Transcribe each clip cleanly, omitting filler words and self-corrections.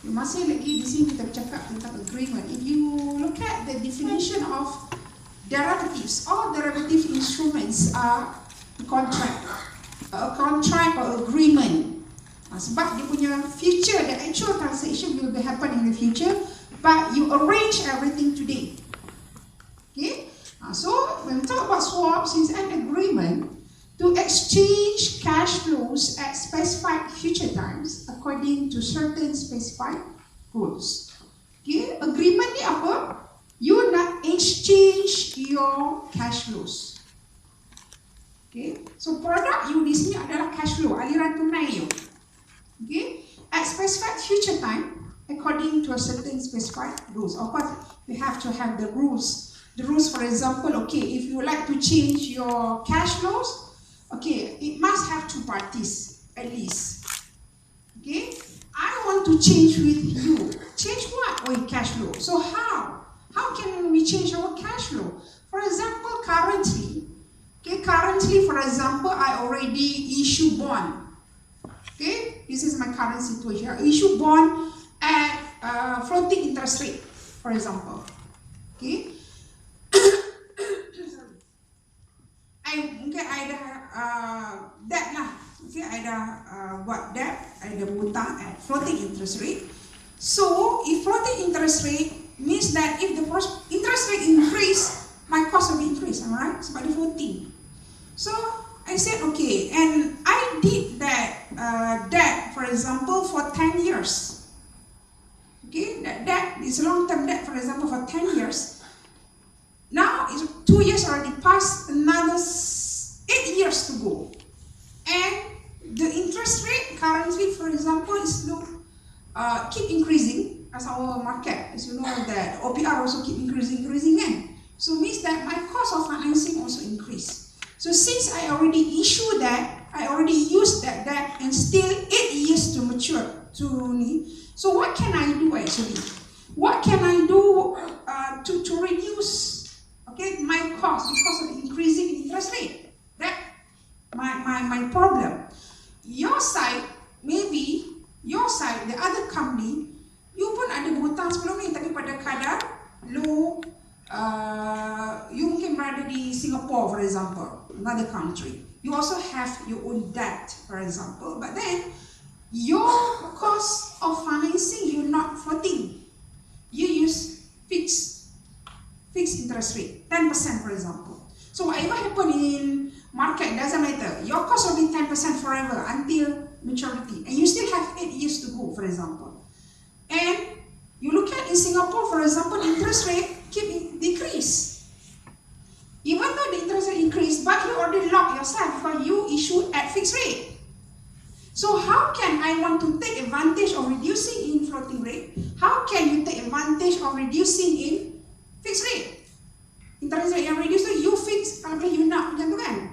Masih lagi di sini kita bercakap tentang agreement. If you look at the definition of derivatives, all derivative instruments are contract. A contract or agreement. Sebab dia punya future, the actual transaction will be happen in the future, but you arrange everything today. Okay? So when we talk about swaps, it's an agreement to exchange cash flows at specified future times according to certain specified rules. Okay? Agreement ni apa? You nak exchange your cash flows. Okay? So produk you di sini adalah cash flow, aliran tunai you. Okay? At specified future time according to a certain specified rules. Of course, we have to have the rules. The rules, for example, okay, if you like to change your cash flows, okay, it must have two parties at least. Okay, I want to change with you. Change what? Oh, cash flow. So how? How can we change our cash flow? For example, currently, for example, I already issue bond. Okay, this is my current situation. I issue bond at floating interest rate, for example. Okay. Mungkin I dah debt lah. Okay, I dah buat debt, I dah hutang at floating interest rate. So, if floating interest rate means that if the interest rate increase, my cost will increase, alright? Sebab dia floating. So, I said okay, and I did that debt, for example, for 10 years. Okay, that debt is long-term debt, for example, for 10 years. Now, 2 years already passed, another 8 years to go. And the interest rate currently, for example, is keep increasing as our market. As you know that OPR also keep increasing and so means that my cost of financing also increase. So since I already issued that, I already used that debt and still 8 years to mature to me. So what can I do actually? What can I do to reduce my cost because of increasing interest rate? That my problem. Your side, maybe your side, the other company, you pun ada hutang sebelum ni tapi pada kadar low. You mungkin berada di Singapore, for example, another country. You also have your own debt, for example, but then your cost of financing you're not floating. You use fixed interest rate, 10% for example. So whatever happen in market doesn't matter. Your cost will be 10% forever until maturity, and you still have 8 years to go, for example. And you look at in Singapore, for example, interest rate keep decrease. Even though the interest rate increase, but you already lock yourself because you issue at fixed rate. So how can I want to take advantage of reducing in floating rate? How can you take advantage of reducing in fixed rate? Interest rate yang reduce tu you fix, kalau boleh you nak macam tu kan.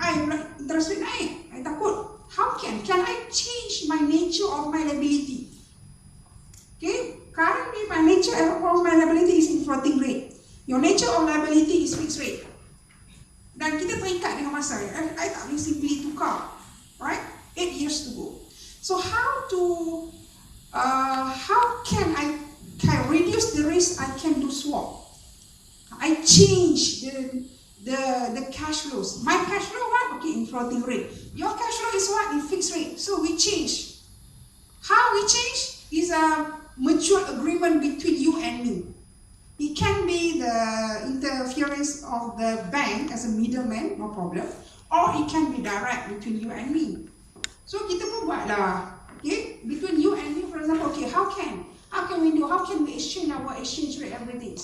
Interest rate naik, I takut. How can I change my nature of my liability? Okay, currently my nature of my liability is in floating rate. Your nature of liability is fixed rate. Dan kita terikat dengan masa. I tak boleh simply tukar, right? 8 years to go. So how can I reduce the risk? I can do swap. I change the cash flows. My cash flow what? Okay, in floating rate. Your cash flow is what? In fixed rate. So we change. How we change is a mutual agreement between you and me. It can be the interference of the bank as a middleman, no problem. Or it can be direct between you and me. So kita pun buatlah, okay, between you and me, for example, okay, how can we do? How can we exchange our exchange rate everything?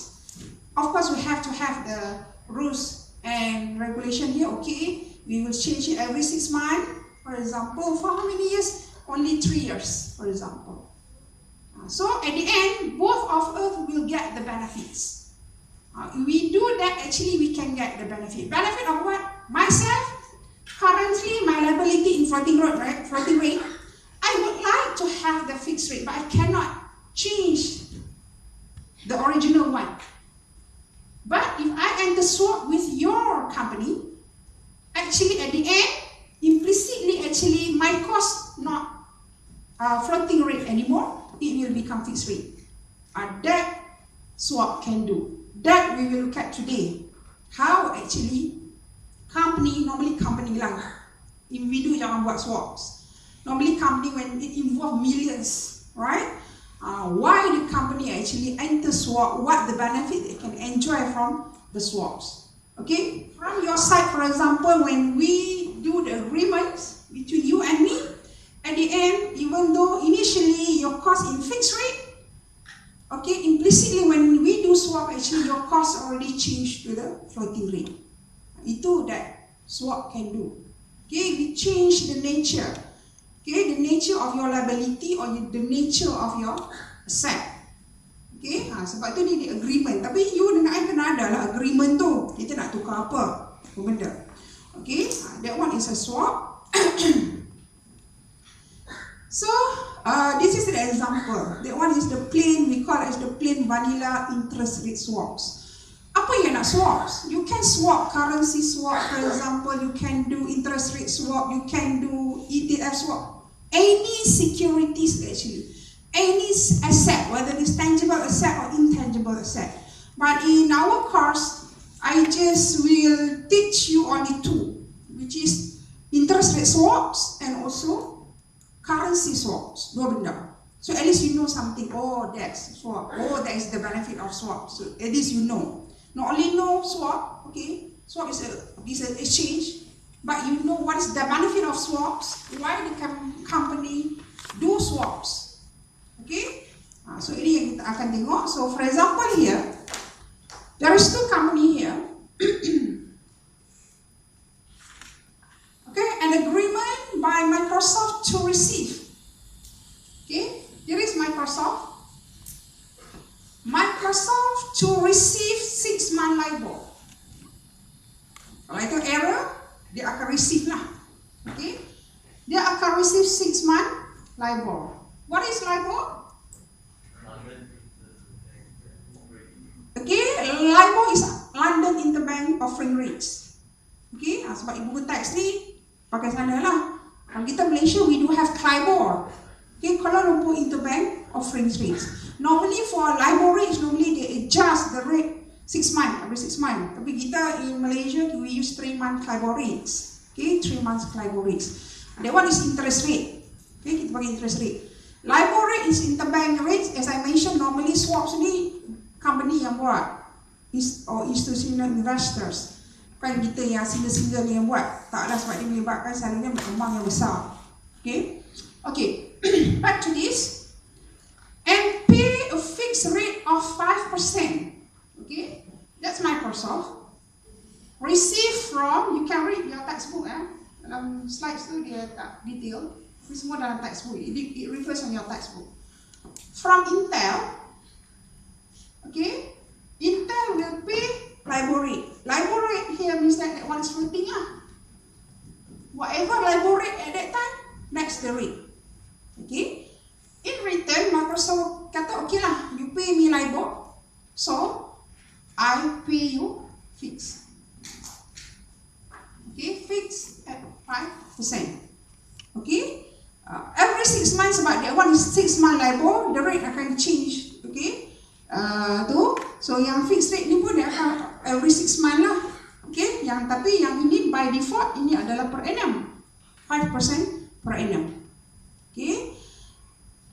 Of course, we have to have the rules and regulation here. Okay, we will change it every 6 months, for example. For how many years? Only 3 years, for example. So at the end, both of us will get the benefits. We do that, actually we can get the benefit. Benefit of what? Myself, currently my liability in floating rate, right? Floating rate. I would like to have the fixed rate, but I cannot change the original one. But if I enter swap with your company, actually at the end, implicitly actually my cost not floating rate anymore, it will become fixed rate. That swap can do. That we will look at today. How actually normally company lah. Individu jangan buat swaps. Normally company when it involve millions, right? Why the company actually enter swap? What the benefit they can enjoy from the swaps? Okay, from your side, for example, when we do the agreements between you and me, at the end, even though initially your cost in fixed rate, okay, implicitly when we do swap, actually your cost already changed to the floating rate. Itu that swap can do. Okay, we change the nature. Okay, the nature of your liability or the nature of your asset. Okay, sebab tu ni agreement. Tapi you dengan I kena ada lah agreement tu. Kita nak tukar apa benda. Okay, that one is a swap. So, this is the example. That one is the plain, we call it as the plain vanilla interest rate swaps. Apa yang nak swaps? You can swap currency swap, for example, you can do interest rate swap, you can do ETF swap. Any securities actually, any asset, whether it's tangible asset or intangible asset. But in our course, I just will teach you only two, which is interest rate swaps and also currency swaps. Dua benda. So at least you know something. Oh, that's swap. Oh, that is the benefit of swap. So at least you know. Not only know swap, okay, swap is an exchange, but you know what is the benefit of swaps, why the company do swaps. Okay, so ini yang kita akan tengok. So for example here, there is two company here. Okay, an agreement by Microsoft to receive. Okay, here is Microsoft to receive 6-month LIBOR. Kalau itu error, dia akan receive lah. Okay, dia akan receive 6-month LIBOR. What is LIBOR? Okay, LIBOR is London Interbank Offering Rates. Okay, sebab ibu teks ni pakai sana lah. Kalau kita Malaysia, we do have CLIBOR. Okay, Kuala Lumpur Interbank Offering Rates. Normally for LIBOR rates, normally they adjust the rate 6 months, every 6 months. Tapi kita in Malaysia, we use 3-month CLIBOR rates. Okay, 3 months CLIBOR rates. That one is interest rate. Okay, kita pakai interest rate. LIBOR rate is interbank rates. As I mentioned, normally swaps ni company yang buat, or institutional investors. Kan kita yang single-single ni yang buat. Taklah sebab dia melibatkan selalunya berkembang yang besar. Okay, okay. Back to this. And pay a fixed rate of 5%. Okay, that's Microsoft. Receive from, you can read your textbook. Dalam slides tu dia tak detail. Ini semua dalam textbook. It refers on your textbook. From Intel. Okay, Intel will pay LIBOR rate. LIBOR rate here means that one is floating lah. Whatever LIBOR rate at that time, that's the rate. Okay. In return, Microsoft kata, okay lah, you pay me LIBOR, so I pay you fixed. Okay, fixed at 5%. Okay, every 6 months, sebab that one is 6-month LIBOR, the rate akan change. Okay, so yang fixed rate ni pun dia akan every 6 months lah. Okay, tapi yang ini by default ini adalah per annum, 5% per annum. Okay.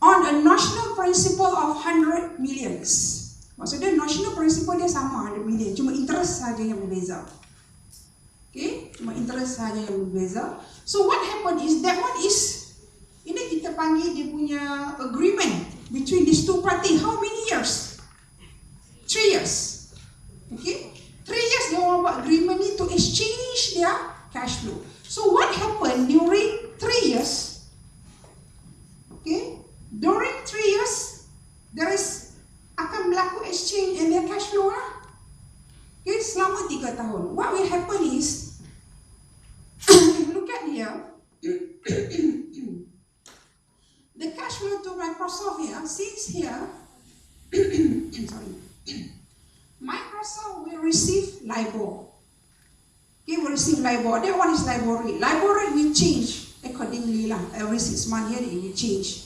On a notional principle of 100 millions. Maksudnya notional principle dia sama 100 million, cuma interest saja yang berbeza. Okay, cuma interest saja yang berbeza. So what happened is that one is, ini kita panggil dia punya agreement between these two party. How many years? 3 years. Okay, 3 years dia orang buat agreement ni to exchange their cash flow. So what happened during 3 years? Okay, during 3 years, there is akan berlaku exchange in their cash flow lah. Okay, selama 3 tahun. What will happen is, if you look at here, the cash flow to Microsoft here, since here, sorry, Microsoft will receive LIBOR. Okay, will receive LIBOR. That one is LIBOR rate. LIBOR rate will change accordingly lah. Every 6 months here it will change.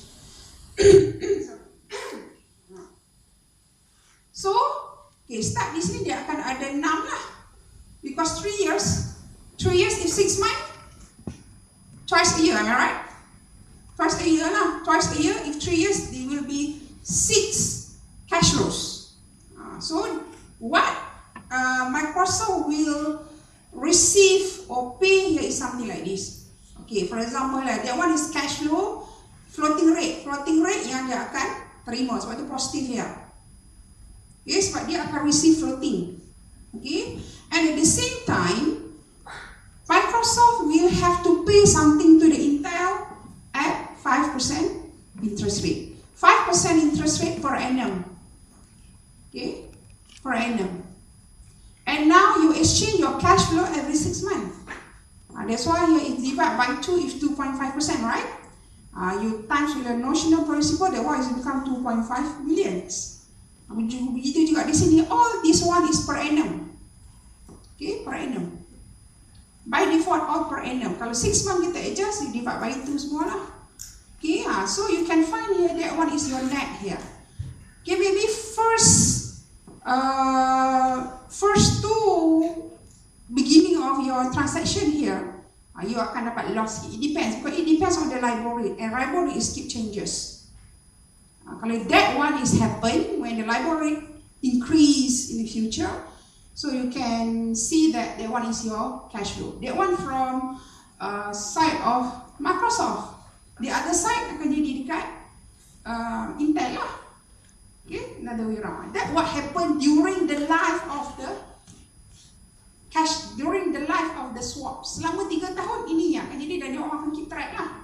twice a year, am I right? Twice a year lah. Twice a year, if 3 years, there will be 6 cash flows. So what Microsoft will receive or pay here is something like this. Okay, for example, that one is cash flow, floating rate. Floating rate yang dia akan terima, sebab itu positif here. Okay, sebab dia akan receive floating. Okay, and at the same time, Microsoft will have to pay something to the Intel at 5% interest rate. 5% interest rate per annum. Okay, per annum. And now you exchange your cash flow every 6 months. That's why here it divided by 2 is 2.5%, right? You times with the notional principal, that one is become 2.5 millions. Begitu juga di sini, all this one is per annum. Okay, per annum. By default, all per annum. Kalau 6 months kita adjust, you divide by 2 semua lah. Okay, so you can find here that one is your net here. Okay, maybe first two beginning of your transaction here, you akan dapat loss. It depends, because it depends on the LIBOR rate, and LIBOR rate is keep changes. Kalau that one is happen when the LIBOR rate increase in the future, so you can see that one is your cash flow. That one from side of Microsoft. The other side akan jadi dekat Intel lah. Okay, another way around. That what happened during the life of the cash, during the life of the swap. Selama 3 tahun ini yang akan jadi, dan dia orang akan keep track lah.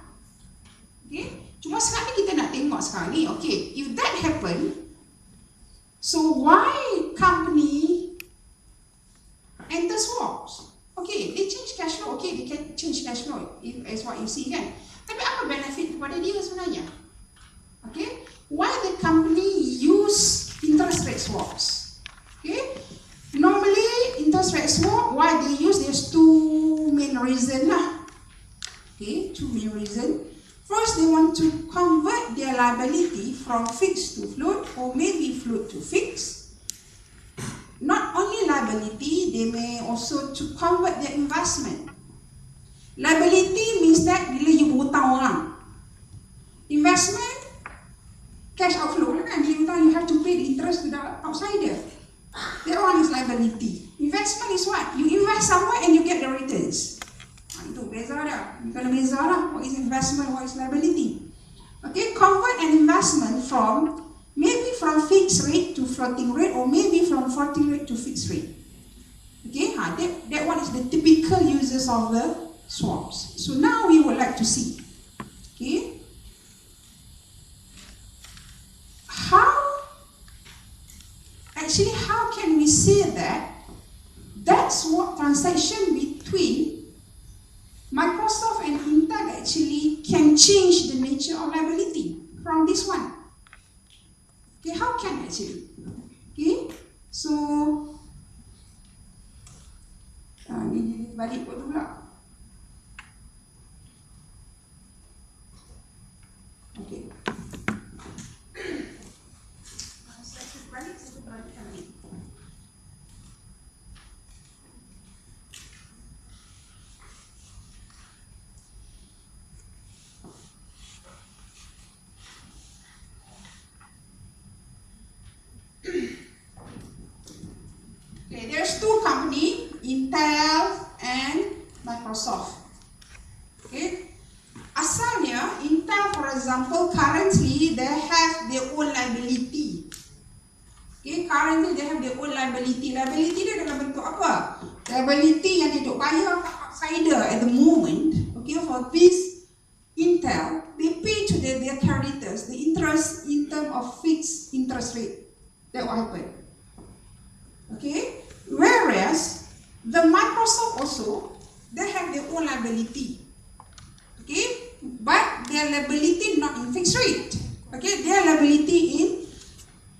Okay, cuma sekarang ni kita nak tengok sekarang ni. Okay, if that happen, so why company enter swaps? Okay, they change cash flow. Okay, they can change cash flow as what you see kan. Tapi apa benefit kepada dia sebenarnya? Okay, why the company use interest rate swaps? Okay, normally interest rate swap, why they use, there's 2 main reasons lah. Okay, 2 main reasons. First, they want to convert their liability from fixed to float, or maybe float to fixed. Not only liability, they may also to convert their investment. Liability means that bila you berhutang orang. Investment, cash outflow kan, bila hutang you have to pay the interest to the outsider. That one is liability. Investment is what? You invest somewhere and you get the returns. Itu beza dah. You kena beza lah. What is investment, what is liability. Okay, convert an investment from maybe from fixed rate to floating rate, or maybe from floating rate to fixed rate. Okay, that one is the typical uses of the swaps. So now we would like to see. Okay, how can we say that swap transaction between Microsoft and Intel actually can change the nature of liability from this one? Okay, how can actually? Okay, so ni balik pun pula. Okay. Okay, there's 2 companies, Intel and Microsoft. Okay, asalnya Intel, for example, currently they have their own liability. Okay, currently they have their own liability. Liability dia dalam bentuk apa? Liability yang dia duk bayar ke outsider at the moment. Okay, for this Intel, they pay to their creditors the interest in terms of fixed interest rate. That what happened. Okay, whereas the Microsoft also, they have their own liability. Okay, but their liability not in fixed rate. Okay, their liability in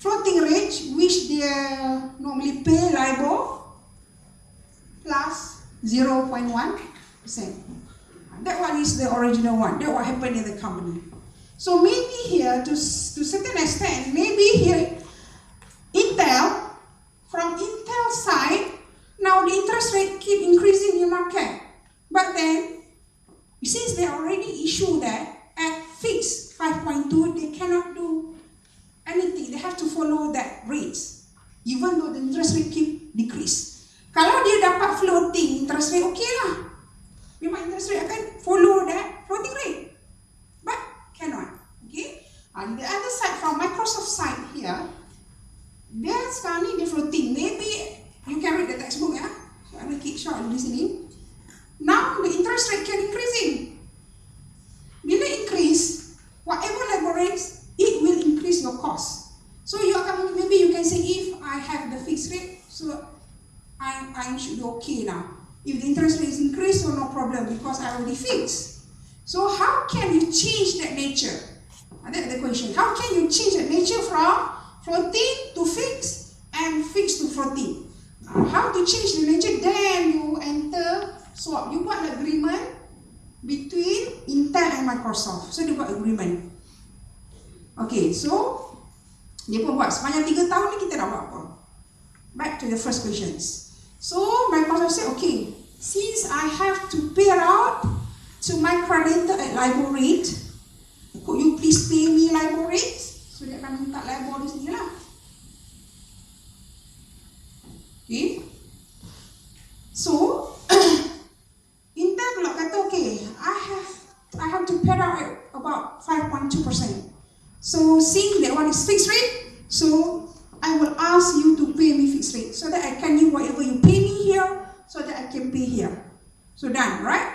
floating rate, which they normally pay LIBOR plus 0.1%. That one is the original one. That what happened in the company. So maybe here, to certain extent, maybe here Intel, from Intel side, now the interest rate keep increasing in the market. But then, since they already fixed rate, so I should be okay now. If the interest rate is increased, so no problem because I already fixed. So how can you change that nature? That's the question. How can you change that nature from floating to fixed and fixed to floating? How to change the nature? Then you enter swap. You buat agreement between Intel and Microsoft. So dia buat agreement. Okay, so dia pun buat sepanjang 3 tahun ni kita dah buat apa? Back to the first questions. So Microsoft said, okay, since I have to pay out to my creditor at LIBOR rate, could you please pay me LIBOR rate? So dia akan minta LIBOR di sini lah. Okay. So Intel pula kata, okay, I have to pay out at about 5.2%. So since that one is fixed rate, so I will ask you to pay me fixed rate so that I can use whatever you pay me here, so that I can pay here. So done, right?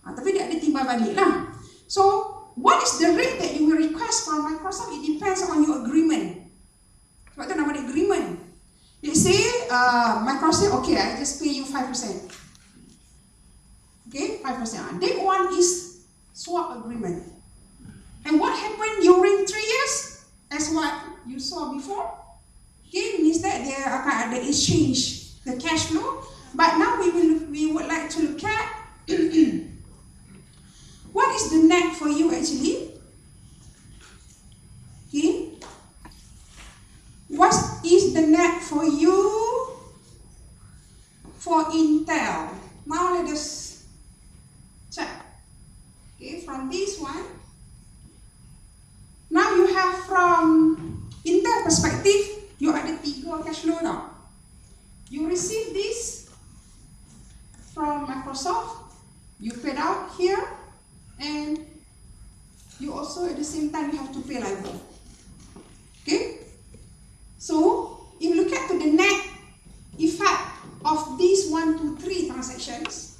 Tapi dia ada timbal balik lah. So what is the rate that you will request from Microsoft? It depends on your agreement. Sebab tu nama dia agreement. Let's say Microsoft, okay, I just pay you 5%. Okay, 5%. That one is swap agreement. And what happened during 3 years? As what you saw before. Okay, means that there akan ada exchange the cash flow. But now we would like to look at what is the net for you actually? Okay, what is the net for you for Intel? Now let us check. Okay, from this one. Now you have from Intel perspective, you ada 3 cash flow now. You receive this from Microsoft, you paid out here, and you also at the same time you have to pay LIBOR. Okay? So if you look at to the net effect of these 1, 2, 3 transactions,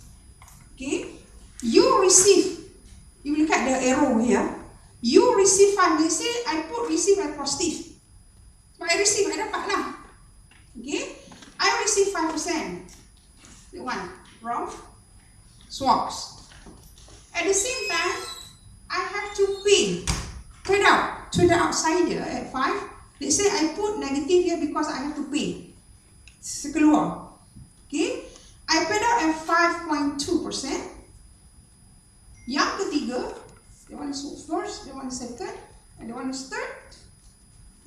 okay, you receive, if you look at the arrow here, you receive 5. They say I put receive as positive. But I receive, I dapat lah. Okay? I receive 5%. That one from swaps. At the same time, I have to pay out to the outsider at 5. Let's say I put negative here because I have to pay. Sekeluar. Okay? I paid out at 5.2%. Yang ketiga, the one is first, the one is second, and the one is third.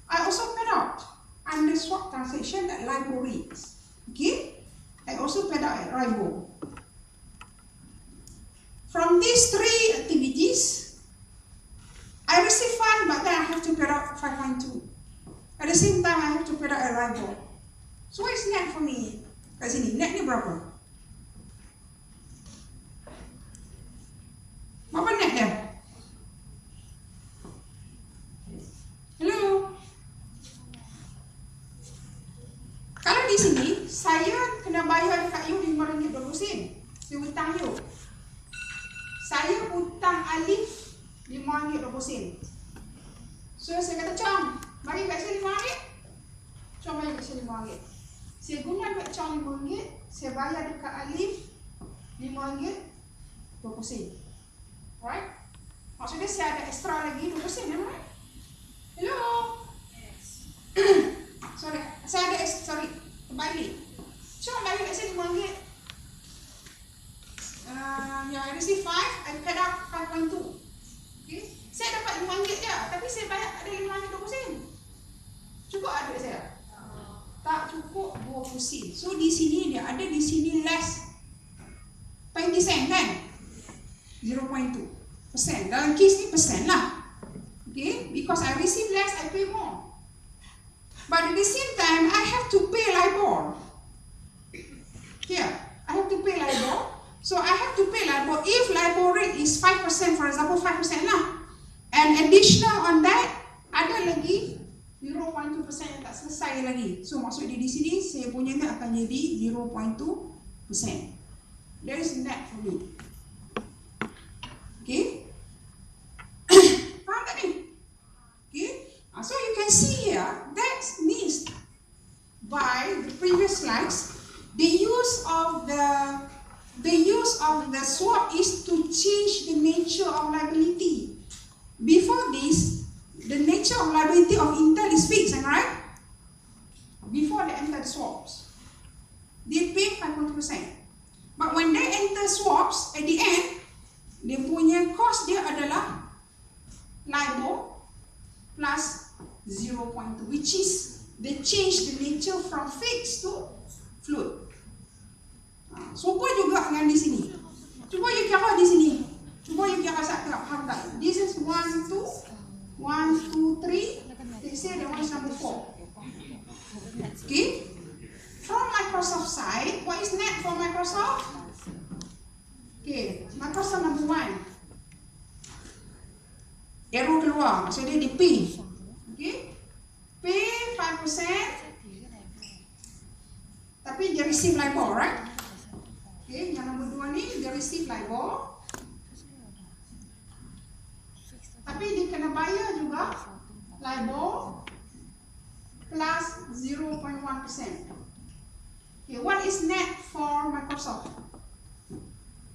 I also paid out under swap transaction at LIBOR rates. Okay? I also paid out at LIBOR. From these 3 activities, I receive 5, but then I have to pay out 5.2. At the same time, I have to pay out at LIBOR. So what is net for me? Kat sini, net ni berapa? Berapa net dia? Hello? Kalau di sini, saya kena bayar dekat you RM5.20. Saya hutang you. Saya hutang Alif RM5.20. So saya kata, Chong, bagi kat saya RM5. Chong bayar kat saya RM5. Saya guna kat Chong RM5. Saya bayar dekat Alif RM5.20. Alright? Maksudnya saya ada extra lagi 20%, right? Hello? Yes. Sorry, saya ada terbalik. Cuma balik kat saya RM5. Yang I receive 5, I paid out 5.2. Okay? Saya dapat RM5 je, tapi saya bayar ada RM5.20. Cukup ada saya? Tak cukup 20 sen. So di sini dia ada di sini less 20 sen kan? 0.2%. Dalam case ni persen lah. Okay? Because I receive less, I pay more. But at the same time, I have to pay LIBOR. Here, I have to pay LIBOR. So I have to pay LIBOR. If LIBOR rate is 5%, for example, 5% lah. And additional on that, ada lagi 0.2% yang tak selesai lagi. So maksud dia di sini, saya punya net akan jadi 0.2%. That is net for me. Okay? Faham tak ni? Okay? So you can see here, that means by the previous slides, the use of the swap is to change the nature of liability. Before this, the nature of liability of Intel is fixed, am I right? Before they enter swaps, they pay 5.2%. But when they enter swaps, at the end, dia punya cost dia adalah LIBOR plus 0.2, which is they change the nature from fixed to float. Serupa juga dengan di sini. Cuba you kira di sini. Cuba you kira satu harga. This is 1, 2, 1, 2, 3. They say that one is number 4. Okay. From Microsoft side, what is net for Microsoft? Okay, Microsoft number 1. Arrow keluar, maksudnya dia pay. Okay. Pay 5%. Tapi dia receive LIBOR, right? Okay, yang nombor 2 ni dia receive LIBOR. Tapi dia kena bayar juga LIBOR plus 0.1%. Okay, what is net for Microsoft?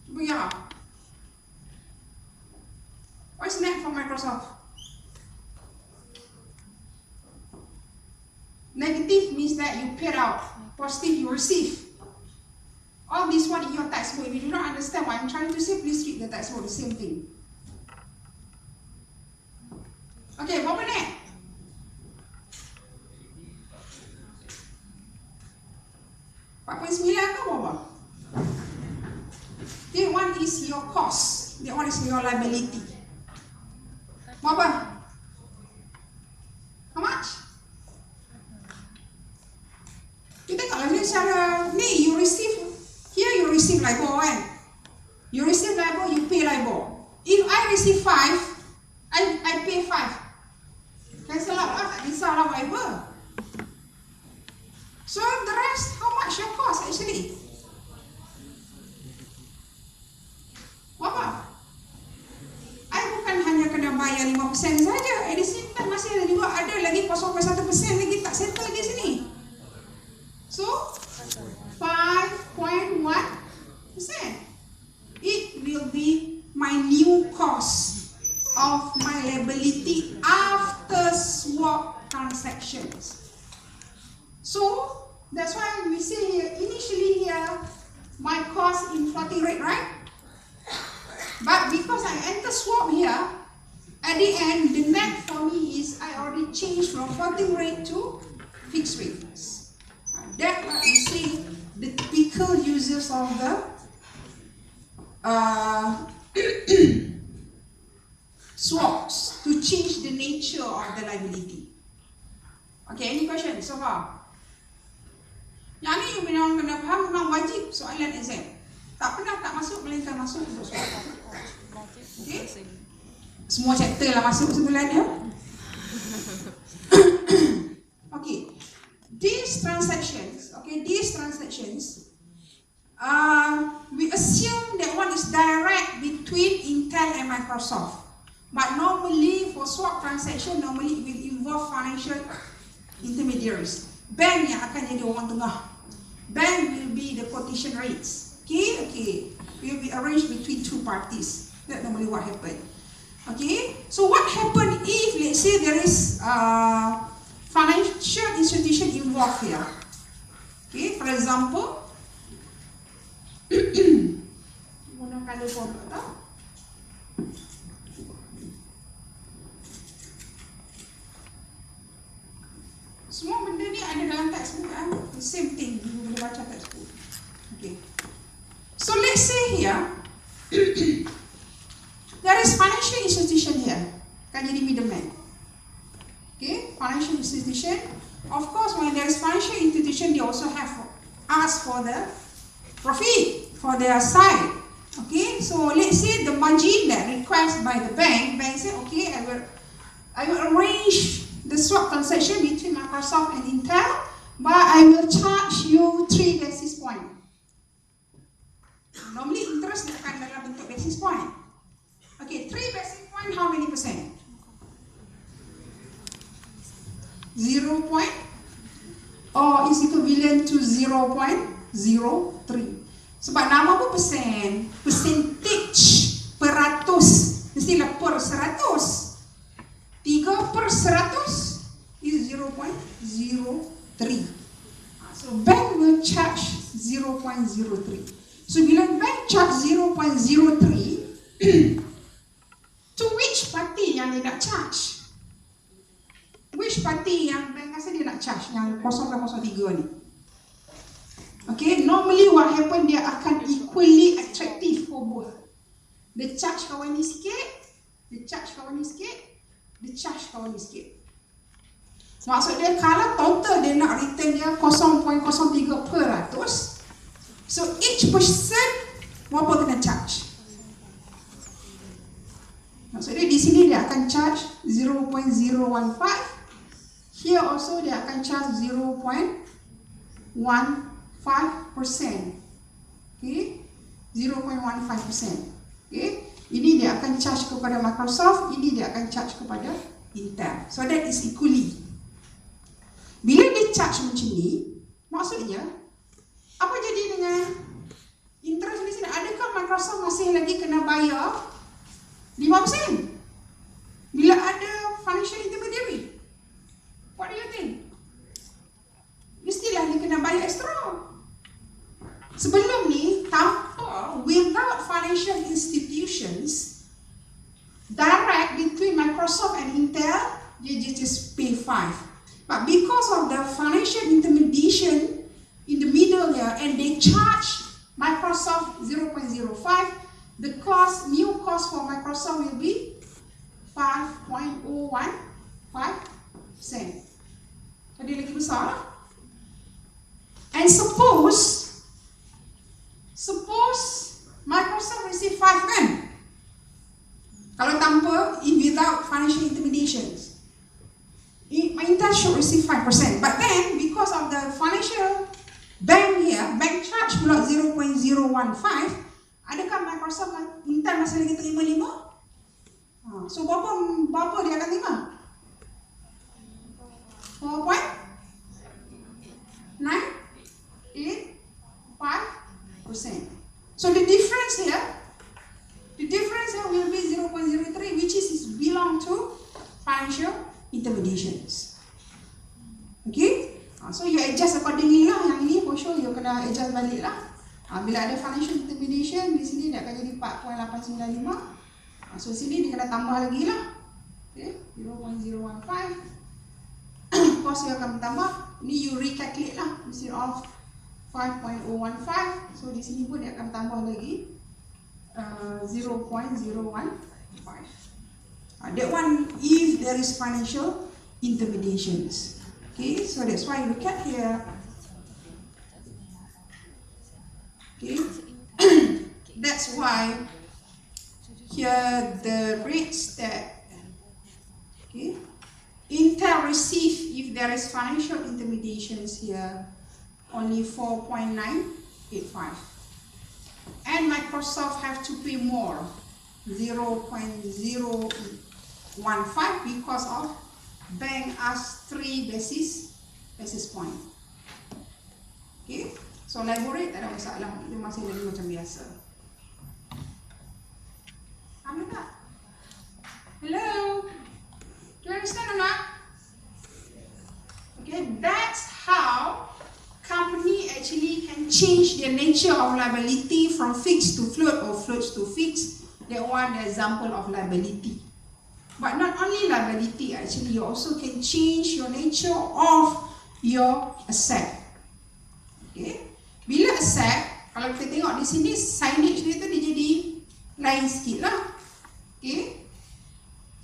Cuba ya. What is net for Microsoft? Negative means that you paid out. Positive, you receive. All this one in your textbook. If you do not understand what I'm trying to say, please read the textbook, the same thing. Okay, berapa net? $4.9 ke berapa? That one is your cost. That one is your liability. Berapa? How much? Kita kalau ni secara ni, you receive, here you receive LIBOR kan? You receive LIBOR, you pay LIBOR. If I receive 5, I pay 5. Cancel out lah, tak kisah lah whatever. So the rest, how much your cost actually? Berapa? I bukan hanya kena bayar 5% saja. At the same time masih ada juga ada lagi 0.1% lagi tak settle di sini. So 5.1%. It will be my new cost of my liability after swap transactions. So that's why we say here, initially here, my cost in floating rate, right? But because I enter swap here, at the end, the net for me is I already changed from floating rate to fixed rates. That you see the typical uses of the swaps to change the nature of the liability. Okay, any questions so far? Yang ni memang kena faham, memang wajib soalan exam. Tak pernah tak masuk, melainkan masuk untuk soalan. Okay? Semua chapter lah masuk sebulan ya. Okay. These transactions, we assume that one is direct between Intel and Microsoft. But normally for swap transaction, normally it will involve financial intermediaries. Bank yang akan jadi orang tengah. Bank will be the quotation rates. Okay. It will be arranged between two parties. That's normally what happened. Okay. So what happened if, let's say, there is financial institution involved here? Okay. For example, guna color bomb atau? Semua benda ni ada dalam textbook kan? The same thing, you boleh baca textbook. Okay. So let's say here, there is financial institution here. Kan jadi middleman. Okay, financial institution. Of course, when there is financial institution, they also have ask for the profit for their side. Okay, so let's say the margin that request by the bank say, okay, I will arrange the swap transaction between Microsoft and Intel, but I will charge you 3 basis point. Normally interest akan dalam bentuk basis point. Okay, 3 basis point, how many percent? 0.5%. or is equivalent to 0.03. Sebab nama apa persen? Percentage, peratus. Mestilah per 100. 3 per 100 is 0.03. So bank will charge 0.03. So bila bank charge 0.03, to which party yang dia nak charge? Which party yang bank rasa dia nak charge? Yang 0.03 ni. Okay, normally what happen, dia akan equally attractive for both. Dia charge kawan ni sikit, dia charge kawan ni sikit, dia charge kawan ni sikit. Maksud dia kalau total dia nak return dia 0.03 per ratus, so each person berapa kena charge? Maksud dia di sini dia akan charge 0.015. Here also dia akan charge 0.15%. Okay, 0.15%. Okay, ini dia akan charge kepada Microsoft, ini dia akan charge kepada Intel. So that is equally. Bila dia charge macam ni, maksudnya apa jadi dengan interest di sini? Adakah Microsoft masih lagi kena bayar 5%? Bila ada financial intermediary, what do you think? Mestilah dia kena bayar extra. Sebelum ni, tanpa, without financial institutions, direct between Microsoft and Intel, they just pay 5. But because of the financial intermediation in the middle here, and they charge Microsoft 0.05, the cost, new cost for Microsoft will be 5.015%. Jadi lagi besar lah. And suppose Microsoft receive 5 kan? Kalau tanpa, without financial intermediations, Intel should receive 5%. But then, because of the financial bank here, bank charge pula 0.015, adakah Microsoft, Intel masih lagi terima 5? So berapa dia akan terima? 4.985%. So the difference here will be 0.03, which is belong to financial intermediations. Okay, so you adjust accordingly lah. Yang ni for sure you kena adjust balik lah. Bila ada financial intermediation, di sini dia akan jadi 4.895. So sini dia kena tambah lagi lah. Okay, 0.015. Cost dia akan bertambah. Ini you recalculate lah. Instead of 5.015, so di sini pun dia akan tambah lagi 0.015. That one if there is financial intermediations. Okay, so that's why you look at here. Okay, that's why here the rates that Intel receive if there is financial intermediations here only 4.985, and Microsoft have to pay more 0.015 because of bank as 3 basis point. Okay, so elaborate tak ada masalah, itu masih lagi macam biasa. Ada tak? Hello? Do you understand or not? Okay, that's how company actually can change the nature of liability from fixed to float or floats to fixed. That one the example of liability. But not only liability, actually you also can change your nature of your asset. Okay, bila asset, kalau kita tengok di sini signage dia tu dia jadi lain sikit lah. Okay,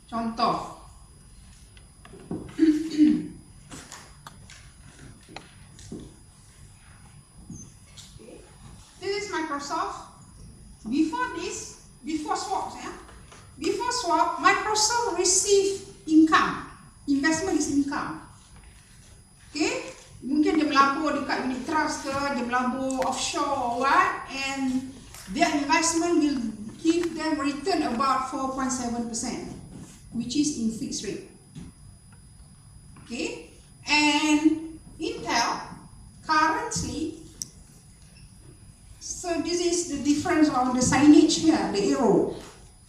contoh. This is Microsoft. Before swaps, before swap, Microsoft receive income. Investment is income. Okay, mungkin dia melabur dekat unit trust ke, dia melabur offshore or what, and their investment will give them return about 4.7%, which is in fixed rate. Okay, and Intel on the signage here, the arrow.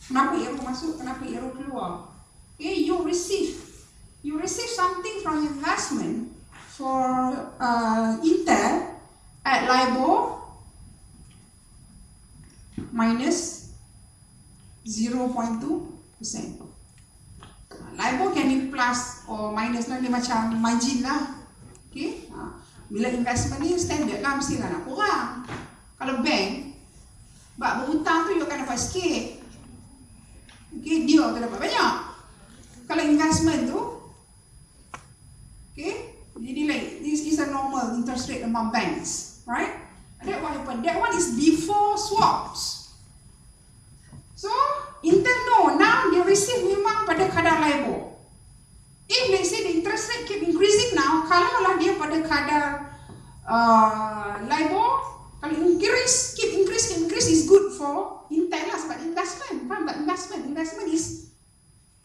Kenapa arrow masuk, kenapa arrow keluar? Okay, you receive something from investment for Intel at LIBOR minus 0.2%. LIBOR can be plus or minus lah, dia macam margin lah. Okay, bila investment ni standard lah, mesti lah nak kurang. Kalau bank, bak berhutang tu you akan dapat sikit. Okay, dia akan dapat banyak. Kalau investment tu, okay, jadi like this is a normal interest rate among banks, right? That what happened. That one is before swaps. So Intel no, now they receive memang pada kadar LIBOR. If let's say the interest rate keep increasing now, kalau lah dia pada kadar LIBOR, kalau keep increase is good for Intel lah, sebab investment, faham tak? Investment is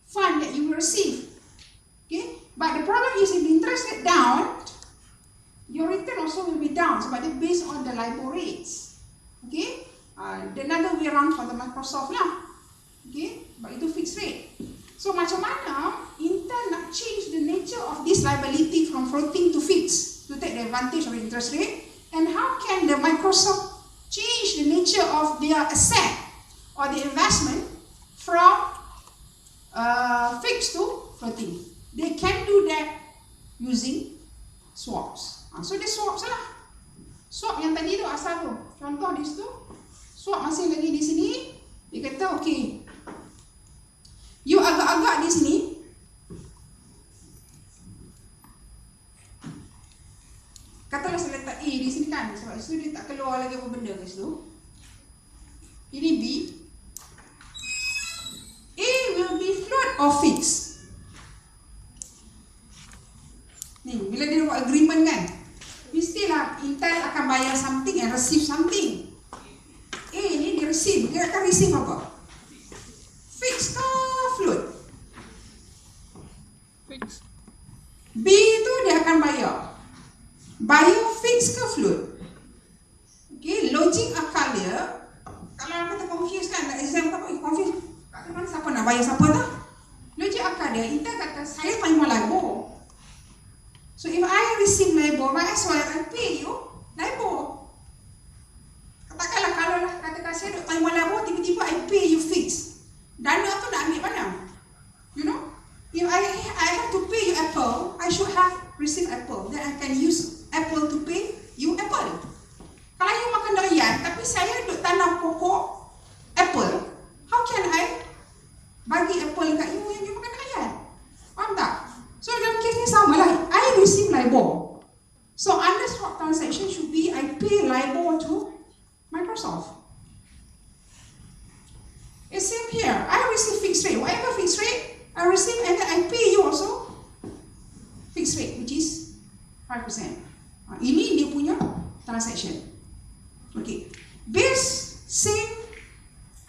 fund that you will receive. Okay, but the problem is if the interest rate down, your return also will be down sebab dia based on the LIBOR rates. Okay, another way around for the Microsoft lah. Okay, but itu fixed rate. So macam mana Intel nak change the nature of this liability from floating to fixed to take the advantage of the interest rate, and how can the Microsoft change the nature of their asset or the investment from fixed to floating? They can do that using swaps. So dia swaps lah. Swap yang tadi tu asal tu. Contoh di situ, swap masih lagi di sini. Dia kata okay, you agak-agak di sini, katalah saya letak A di sini kan, sebab situ dia tak keluar lagi apa benda ke situ. Ini B. A will be float or fixed. Ni, bila dia buat agreement kan, mestilah Intel akan bayar something and receive something. A ni dia receive, dia akan receive apa? Fixed ke float? Fixed. B tu dia akan bayar. Bayar fixed ke float? Okay, logik akal dia, kalau orang kata confused kan, nak exam apa, confused. Kat mana siapa nak bayar siapa tak? Logik akal dia, Intel kata saya terima LIBOR. So if I receive LIBOR, might as well I pay you LIBOR. Katakanlah kalau lah katakan saya duk terima LIBOR, tiba-tiba I pay you fixed. Dana tu nak ambil mana? You know? If I have to pay you Apple, I should have received Apple. Then I can use Apple to pay you Apple. Kalau you makan durian, tapi saya duk tanam pokok Apple, how can I bagi Apple kat you yang you makan durian? Faham tak? So dalam kes ni sama lah. I receive LIBOR. So under swap transaction should be I pay LIBOR to Microsoft. It's same here. I receive fixed rate. Whatever fixed rate I receive, and then I pay you also fixed rate, which is 5%. Ini dia punya transaction. Okay. This same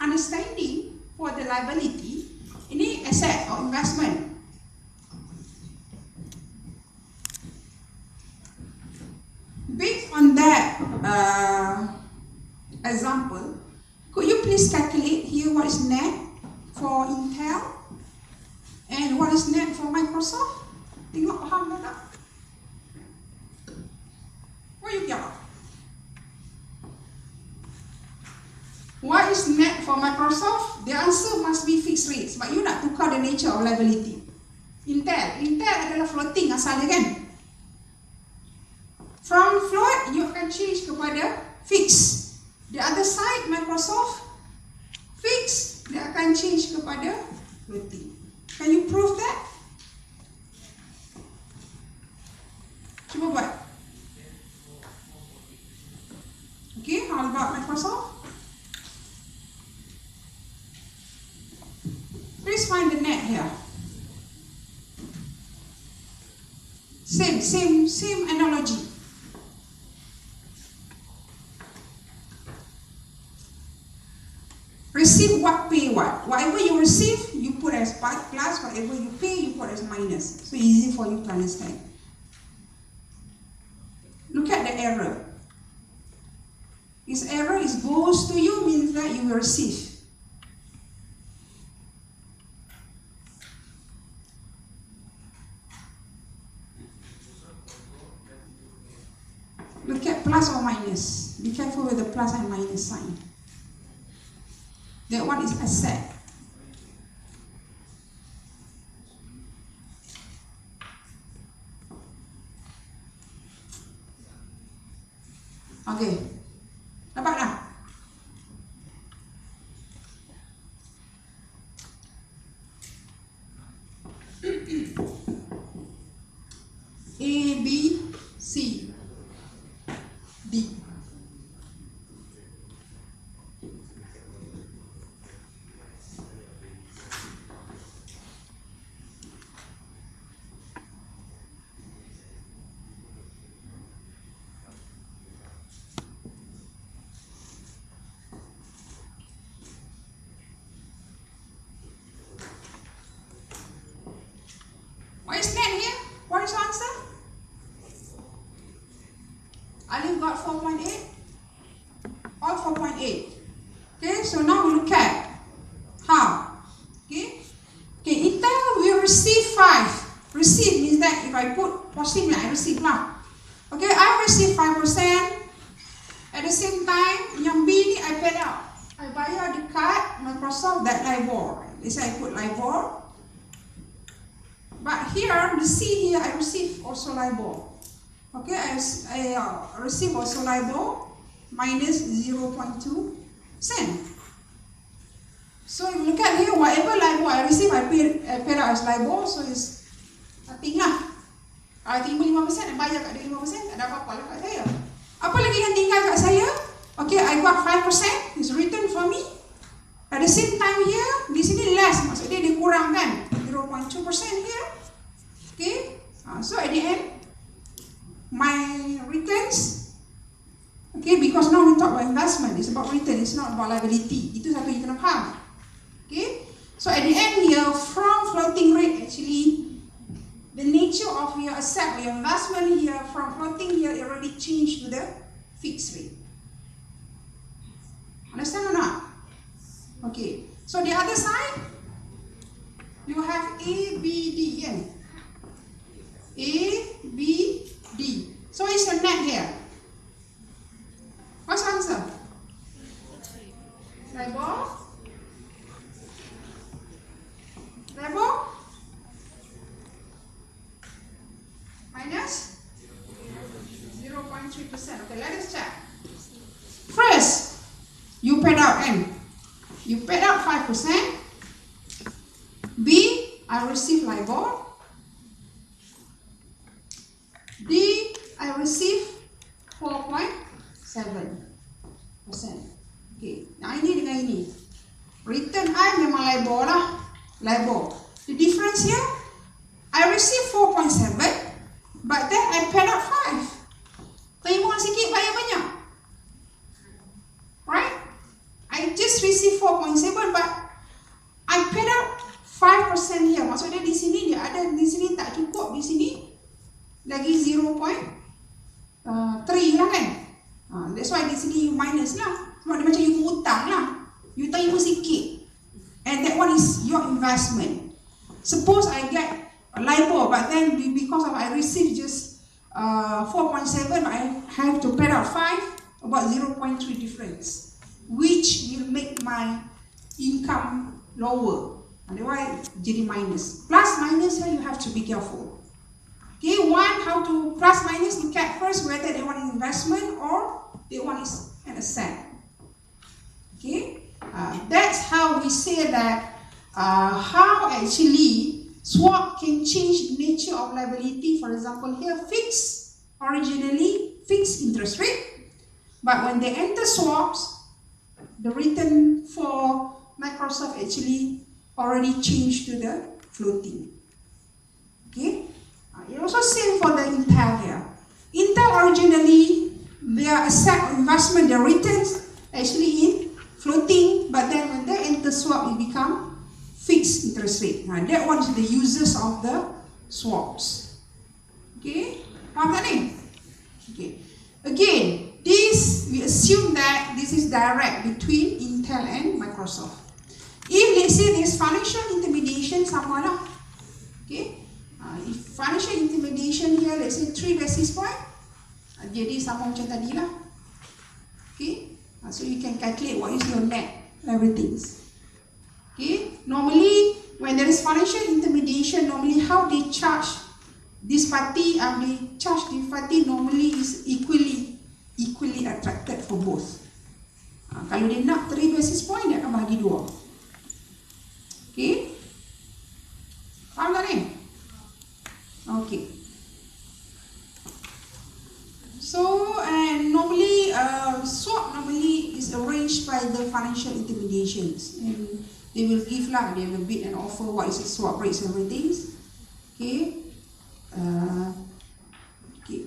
understanding for the liability, ini asset or investment. Based on that example, could you please calculate here what is net for Intel and what is net for Microsoft? Tengok faham tak? What you get? What is net for Microsoft? The answer must be fixed rates, but you nak tukar the nature of liability. Intel adalah floating asal dia kan? From float, you akan change kepada fixed. The other side, Microsoft, fixed, dia akan change kepada floating. Can you prove that? Cuba buat. Okay, how about Microsoft? Please find the net here. Same analogy. Receive what, pay what. Whatever you receive, you put as plus. Whatever you pay, you put as minus. So easy for you to understand. Look at the error. This error is goes to you means that you will receive. Look at plus or minus. Be careful with the plus and minus sign. That one is asset. Okay. Dapat dah? A, B, C, D. What is net here? What is the answer? Alif got 4.8. All 4.8. Okay, so now we look at how. Okay, Intel will receive 5. Receive means that if I put positive, I receive lah. Okay, I receive 5%. At the same time, yang B ni I paid out. I bayar dekat Microsoft that LIBOR. Let's say I put LIBOR. But here, the C here, I receive also LIBOR. Okay, I receive also LIBOR minus 0.2 cent. So if you look at here, whatever LIBOR I receive, I paid out as LIBOR, so it's nothing lah. I terima 5%, I bayar kat dia 5%, tak ada apa-apa lah kat saya. Apa lagi yang tinggal kat saya? Okay, I got 5%, it's written for me. At the same time here, di sini less, maksudnya dia kurang kan? 0.2% here. Okay, so at the end, my returns, okay, because now we talk about investment, it's about return, it's not about liability. Itu satu yang kena faham. Okay, so at the end here, from floating rate, actually, the nature of your asset or your investment here, from floating here, it already changed to the fixed rate. Understand or not? Okay, so the other side, you have A, B, D, yeah? A, B, D. So it's your net here. What's the answer? LIBOR? LIBOR? Minus 0.3%. Okay, let us check. First, you paid out N. You paid out 5%. B, I receive LIBOR. D, I receive 4.7%. Okay, nah ini dengan ini. Return I memang LIBOR lah. LIBOR. The difference here, I receive 4.7, but then I paid out 5. Terima sikit, bayar banyak. Right? I just receive 4.7, but I paid out 5% here. Maksudnya di sini dia ada, di sini tak cukup, di sini lagi 0.3 lah kan. That's why di sini you minus lah. Sebab dia macam you hutang lah. You terima sikit. And that one is your investment. Suppose I get a LIBOR, but then because of I receive just 4.7, I have to pay out 5, about 0.3 difference, which will make my income lower. Otherwise, jadi minus. Plus minus here, you have to be careful. Okay, one, how to plus minus, look at first whether they want an investment or they want is an asset. Okay, that's how we say that how actually swap can change the nature of liability. For example, here fixed, originally fixed interest rate, but when they enter swaps, the return for Microsoft actually already changed to the floating. Okay. It also same for the Intel here. Intel originally, their asset investment, their returns actually in floating, but then when they enter swap, it become fixed interest rate. Now that one is the uses of the swaps. Okay, faham tak ni? Okay. Again, this we assume that this is direct between Intel and Microsoft. If let's say there's financial intermediation somewhere lah, okay, if financial intermediation here, let's say 3 basis point, jadi sama macam tadi lah, okay, so you can calculate what is your net, everything. Okay, normally when there is financial intermediation, normally how they charge this party, they charge this party normally is equally attracted for both. Kalau dia nak 3 basis point, dia akan bagi 2. Okay, faham tak ni? Okay. So, and normally swap normally is arranged by the financial intermediations, and they will give lah, they will bid and offer what is the swap rates and everything. Okay. Okay.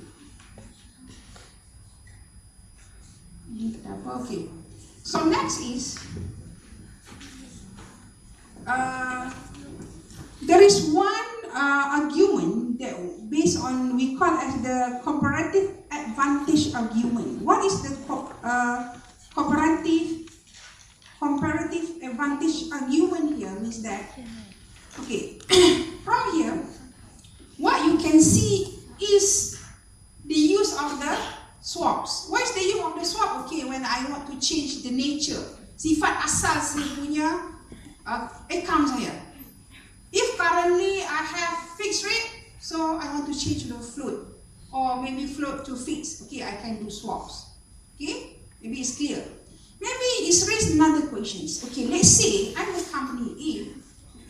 Okay. So next is there is one argument that based on, we call as the comparative advantage argument. What is the comparative advantage argument here? Means that, okay, from here, what you can see is the use of the swaps. What is the use of the swap? Okay, when I want to change the nature, sifat asal saya punya account saya. If currently I have fixed rate, so I want to change to the float, or maybe float to fixed. Okay, I can do swaps. Okay, maybe it's clear. Maybe it's raised another questions. Okay, let's say I'm the company A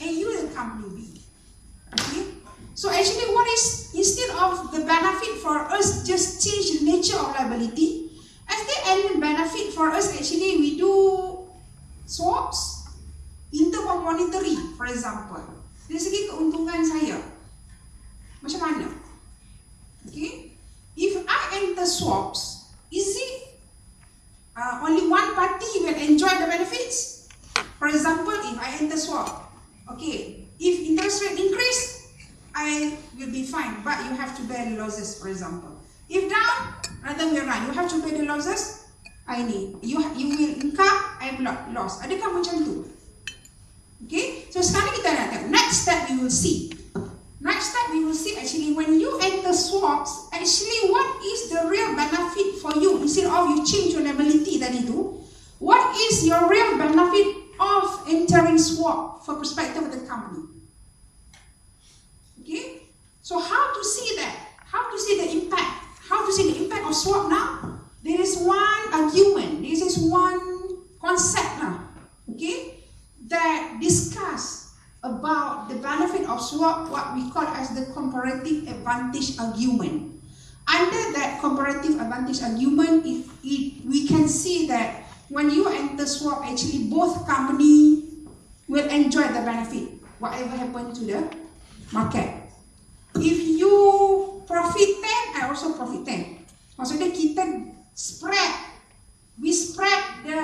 and you are the company B. Okay, so actually what is, instead of the benefit for us just change the nature of liability, as the added benefit for us actually we do swaps in term of monetary, for example. Dari segi keuntungan saya, macam mana? Okay, if I enter swaps, is it only one party will enjoy the benefits? For example, if I enter swap, okay, if interest rate increase, I will be fine, but you have to bear the losses, for example. If down, rather way around, you have to bear the losses, you will incur, I will loss. Adakah macam tu? Okay, so sekarang kita nak tengok next step we will see. Next step we will see actually when you enter swaps, actually what is the real benefit for you instead of you change your liability tadi tu. What is your real benefit of entering swap for perspective of the company? Okay, so how to see that? How to see the impact? How to see the impact of swap now? There is one argument, this is one concept now, okay, that discuss about the benefit of swap, what we call as the comparative advantage argument. Under that comparative advantage argument, we can see that when you enter swap, actually both company will enjoy the benefit, whatever happened to the market. If you profit 10, I also profit 10. Maksudnya kita we spread the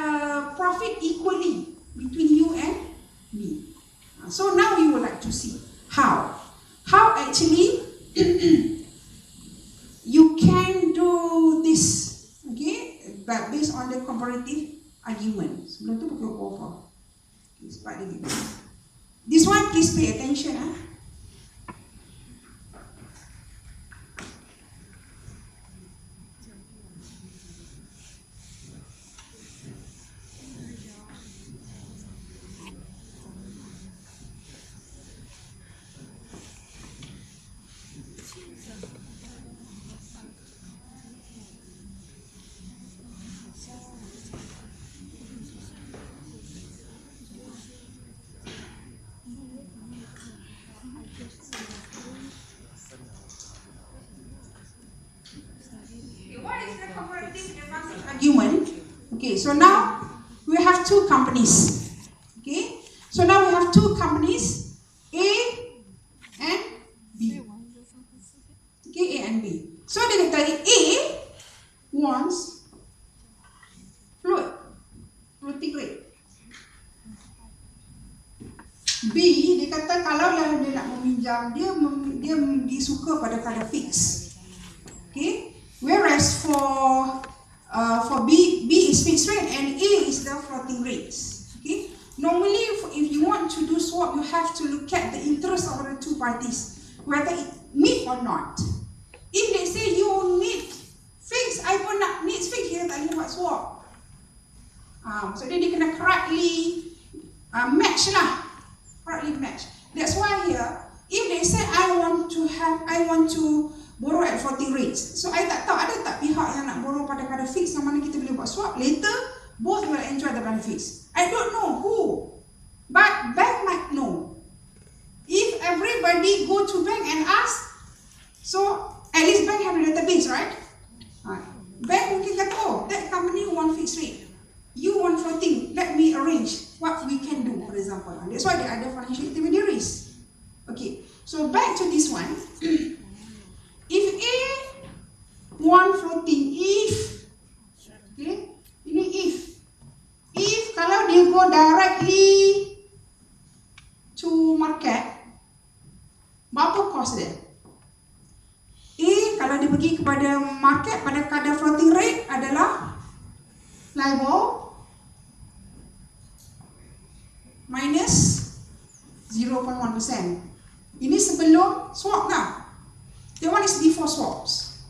profit equally between you and me. So now we would like to see how actually you can do this, okay, but based on the comparative argument. Sebelum tu pakai over. This one please pay attention. Argument. Okay, so now we have two companies. Okay, so now we have two companies, A and B. Okay, A and B. So dia kata A wants floating rate. B dia kata kalau lah dia nak meminjam, dia suka pada fix. Okay, whereas for B is fixed rate and floating rates. Okay. Normally, if you want to do swap, you have to look at the interest of the two parties, whether it meet or not. If they say you need fixed, I pun nak need fixed, dia tak boleh buat swap. So dia kena correctly match lah, correctly match. That's why here, if they say I want to borrow at floating rates, so I tak tahu ada tak pihak yang nak borrow pada kadar fix yang mana kita boleh buat swap. Later, both will enjoy the benefits. I don't know who, but bank might know. If everybody go to bank and ask, so at least bank have a database, right? Bank mungkin kata, oh, that company want fixed rate, you want floating, let me arrange what we can do, for example. That's why there are the financial intermediaries. Okay, so back to this one. If A want floating, if, okay, ini if kalau dia go directly to market, berapa cost dia? A kalau dia pergi kepada market pada kadar floating rate adalah LIBOR minus 0.1%. Ini sebelum swap lah. That one is before swaps.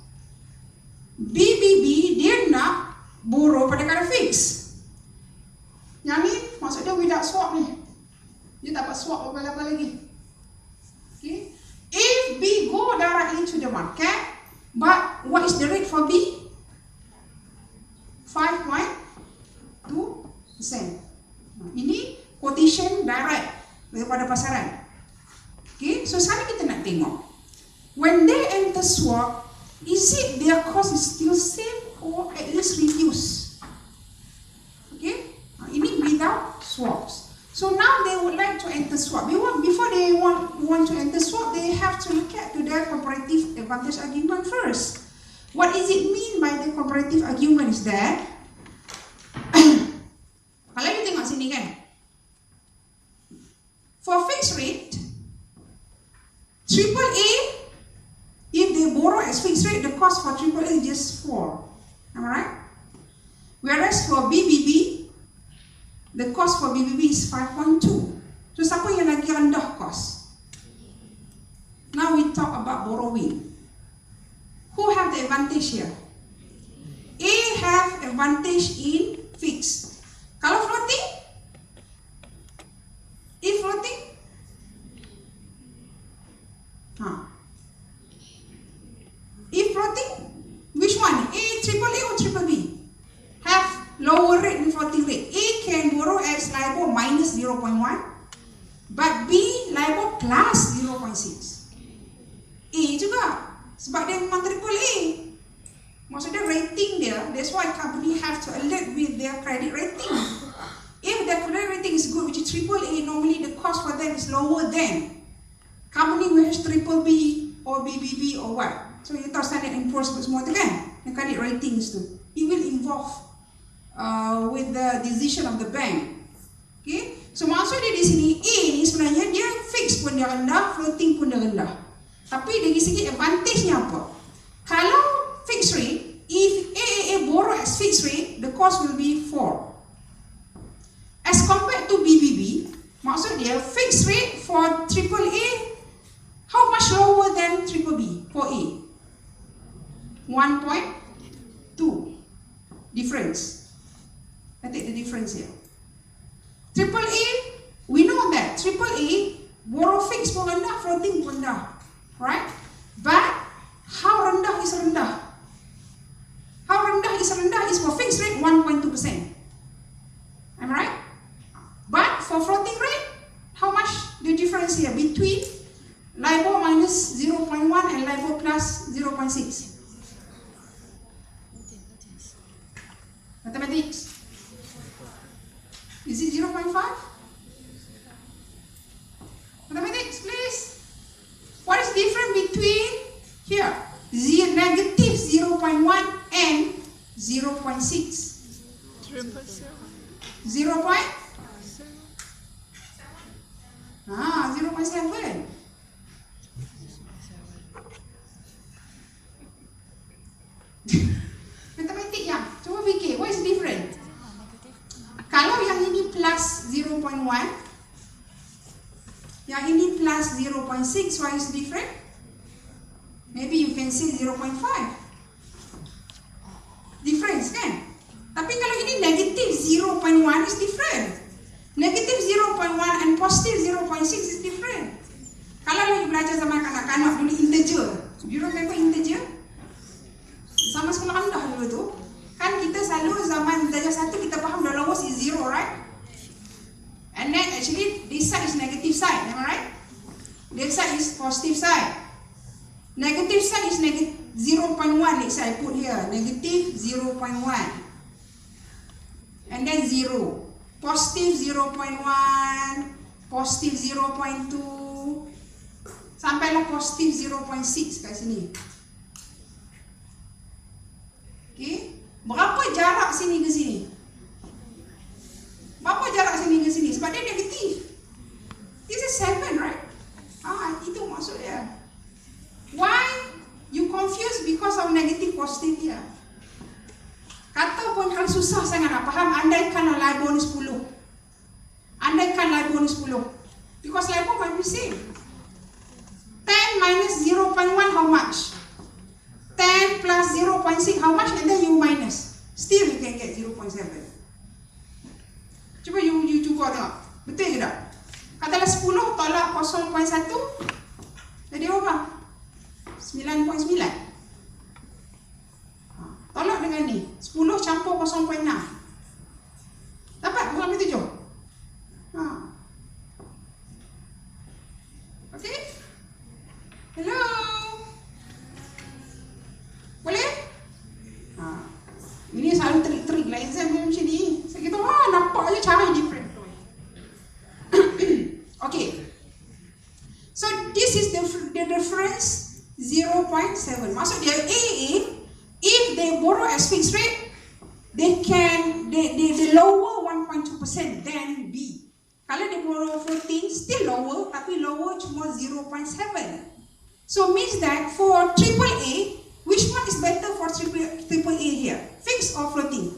BBB dia nak borrow pada kadar fix. Yang ni maksudnya without swap ni. Dia tak dapat swap apa-apa lagi. Okay. If B go directly to the market, but what is the rate for B? 5.2%. Ini quotation direct daripada pasaran. Okay, so sekarang kita nak tengok, when they enter swap, is it their cost is still same or at least reduced? Okay, ini without swaps. So now they would like to enter swap. Before they want to enter swap, they have to look at to their comparative advantage argument first. What is it mean by the comparative argument is that, kalau you tengok sini kan, for fixed rate, AAA, if they borrow as fixed rate, the cost for AAA is just 4. Am I right? Whereas for BBB, the cost for BBB is 5.2. So siapa yang lagi rendah cost? Now we talk about borrowing. Who have the advantage here? A have advantage in fixed. Kalau floating? If floating? If floating, which one? A, AAA or BBB? Have lower rate than floating rate. A can borrow as LIBOR minus 0.1, but B LIBOR plus 0.6. A juga, sebab dia memang AAA. Maksudnya rating dia, that's why company have to alert with their credit rating. If their credit rating is good, which is AAA, normally the cost for them is lower than company who has BBB or BBB or what. So you tahu Standard & Poor's semua tu kan, yang credit ratings tu, it will involve with the decision of the bank. Okay, so maksud dia di sini A ni sebenarnya dia fix pun dia rendah, floating pun dia rendah. Tapi dari segi advantage-nya apa? Kalau fixed rate, if AAA borrow as fixed rate, the cost will be 4. As compared to BBB, maksud dia fixed rate for AAA, how much lower than BBB for A? 1.2 difference. I take the difference here. AAA, we know that AAA borrow fixed pun rendah, floating pun rendah, right? But how rendah is rendah? How rendah is for fixed rate 1.2%. Am I right? But for floating rate, how much the difference here between LIBOR minus 0.1 and LIBOR plus 0.6? Mathematics. Is it 0.5? Mathematics, please. What is different between here? Negative 0.1 and 0.6? 0. 0.7. Matematik yang, cuba fikir, what is different? Kalau yang 0.1. Yang ini plus 0.6. Why is different? Maybe you can say 0.5. Difference kan? Tapi kalau ini negative 0.1 is different. Negative 0.1 and positive 0.6 is different. Kalau you belajar zaman kanak-kanak dulu integer. You remember integer? Sama sekolah anda dulu tu. Kan kita selalu zaman darjah 1 kita faham the lowest is 0, right? And then actually this side is negative side, am I right? This side is positive side. Negative side is negative 0.1. Let's say I put here negative 0.1. And then 0. Positive 0.1. Positive 0.2. Sampailah positive 0.6 kat sini. Okay. Berapa jarak sini ke sini? Berapa jarak sini ke sini? Sebab dia negatif. This is 7, right? Itu maksud dia. Why you confused because of negative positive here? Kata pun kalau susah sangat nak faham, andaikan LIBOR ni 10. Andaikan LIBOR ni 10. Because LIBOR might be same. 10 minus 0.1 how much? 10 plus 0.6 how much? And then you minus. Still you can get 0.7. Cuba you cuba tengok. Betul ke tak? Katalah 10 tolak 0.1. Jadi berapa? 9.9. Tolak dengan ni. 10 campur 0.6. Dapat 0.7. Okay? Hello? Boleh? Ini selalu trik-trik lah exam macam ni. Saya kata, nampak je cara different. Okay. So this is the difference 0.7. Maksud dia AA, if they borrow as fixed rate, they lower 1.2% than B. Kalau they borrow floating, still lower, tapi lower cuma 0.7. So means that for AAA, which one is better for AAA here? Fixed or floating?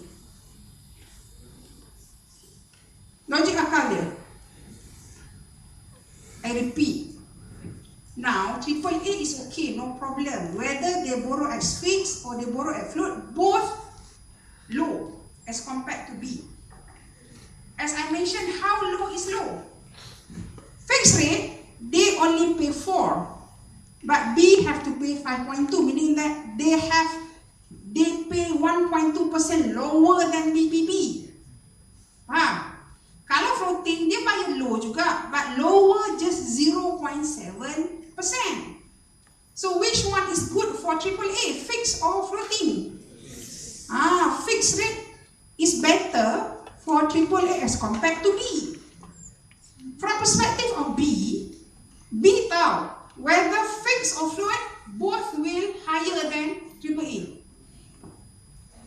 Logik akal dia. I repeat. Now, AAA is okay, no problem. Whether they borrow as fixed or they borrow at float, both low as compared to B. As I mentioned, how low is low? Fixed rate, they only pay 4. But B have to pay 5.2, meaning that they pay 1.2% lower than BBB. Kalau floating, dia bayar low juga, but lower just 0.7%. So which one is good for AAA, fixed or floating? Fixed rate is better for AAA as compared to B. From perspective of B tahu whether fixed or float, both will higher than AAA.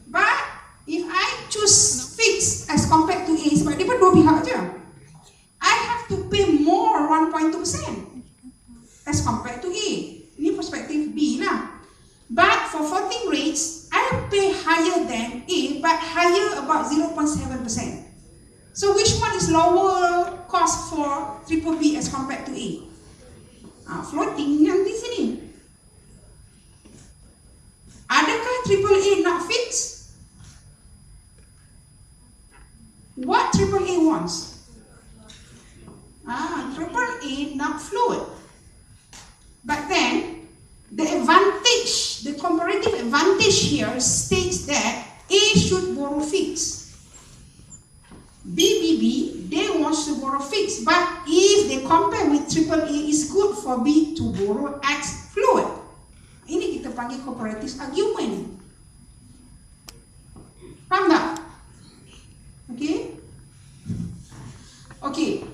But if I choose fixed as compared to A, sebab dia pun dua pihak je, I have to pay more 1.2% as compared to A. Ini perspektif B lah. But for floating rates, I pay higher than A, but higher about 0.7%. So which one is lower cost for BBB as compared to A? Floating yang di sini. Adakah AAA nak fix? What AAA wants? AAA nak float. But then the advantage, the comparative advantage here states that A should borrow fixed. BBB, they want to borrow fixed, but if they compare with AAA, it's good for B to borrow as float. Ini kita panggil comparative argument. Faham tak? Okay? Okay.